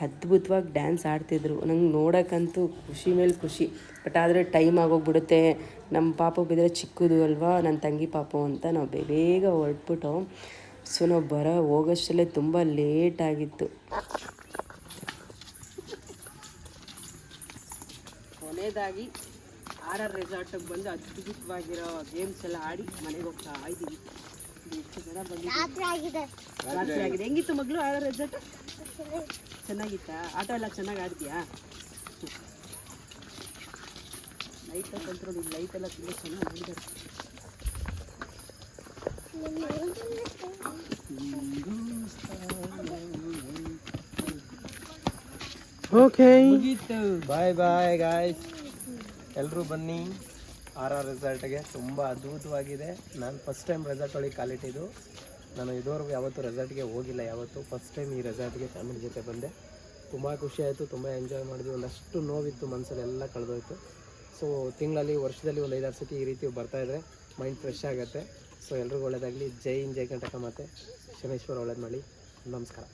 ಅದ್ಭುತವಾಗಿ ಡ್ಯಾನ್ಸ್ ಆಡ್ತಿದ್ರು. ನಂಗೆ ನೋಡೋಕ್ಕಂತೂ ಖುಷಿ ಮೇಲೆ ಖುಷಿ. ಬಟ್ ಆದರೆ ಟೈಮ್ ಆಗೋಗ್ಬಿಡುತ್ತೆ. ನಮ್ಮ ಪಾಪು ಬಿದ್ದರೆ ಚಿಕ್ಕದು ಅಲ್ವಾ, ನನ್ನ ತಂಗಿ ಪಾಪು ಅಂತ ನಾವು ಬೇಗ ಹೊರಟ್ಬಿಟ್ಟು. ಸೊ ನಾವು ಹೋಗೋಷ್ಟಲ್ಲೇ ತುಂಬ ಲೇಟ್ ಆಗಿತ್ತು. ಕೊನೆಯದಾಗಿ RR ರೆಸಾರ್ಟಿಗೆ ಬಂದು ಅದ್ಭುತವಾಗಿರೋ ಗೇಮ್ಸ್ ಎಲ್ಲ ಆಡಿ ಮನೆಗೆ ಹೋಗ್ತಾ ಇದ್ದೀವಿ. ಎಷ್ಟು ಜನ ಬಂದಿದ್ದೀವಿ. ರಾತ್ರಿ ಆಗಿದೆ. ಹೆಂಗಿತ್ತು ಮಗಳು RR ರೆಸಾರ್ಟ್? ಚೆನ್ನಾಗಿತ್ತಾ? ಆಟ ಎಲ್ಲ ಚೆನ್ನಾಗಿ ಆಡ್ತೀಯಾ? ಲೈಟ್ ಕಂಟ್ರೋಲ್, ಲೈಟ್ ಎಲ್ಲ ತುಂಬ ಚೆನ್ನಾಗಿ ಮಾಡಿದ್ದಾರೆ. Okay, bye guys. ಎಲ್ಲರೂ ಬನ್ನಿ RR ರೆಸಾರ್ಟ್ಗೆ. ತುಂಬ ಅದ್ಭುತವಾಗಿದೆ. ನಾನು ಫಸ್ಟ್ ಟೈಮ್ ರೆಸಾರ್ಟ್ ಒಳಗೆ ಕಾಲಿಟ್ಟಿದ್ದು. ನಾನು ಇದುವರೆಗೂ ಯಾವತ್ತೂ ರೆಸಾರ್ಟ್ಗೆ ಹೋಗಿಲ್ಲ. ಫಸ್ಟ್ ಟೈಮ್ ಈ ರೆಸಾರ್ಟ್ಗೆ ಫ್ಯಾಮಿಲಿ ಜೊತೆ ಬಂದೆ. ತುಂಬ ಖುಷಿ ಆಯಿತು, ತುಂಬ ಎಂಜಾಯ್ ಮಾಡಿದ್ವಿ. ಒಂದಷ್ಟು ನೋವಿತ್ತು, ಮನಸ್ಸಲ್ಲೆಲ್ಲ ಕಳೆದೋಯ್ತು. ಸೊ ತಿಂಗಳಲ್ಲಿ, ವರ್ಷದಲ್ಲಿ ಒಂದು 5-6 ಸತಿ ಈ ರೀತಿ ಬರ್ತಾಯಿದ್ರೆ ಮೈಂಡ್ ಫ್ರೆಶ್ ಆಗುತ್ತೆ. ಸೊ ಎಲ್ರಿಗೂ ಒಳ್ಳೆಯದಾಗಲಿ. ಜೈ ಹಿಂದ್, ಜೈ ಕರ್ನಾಟಕ. ಮತ್ತು ಶನೇಶ್ವರ ಒಳ್ಳೇದು ಮಾಡಿ. ನಮಸ್ಕಾರ.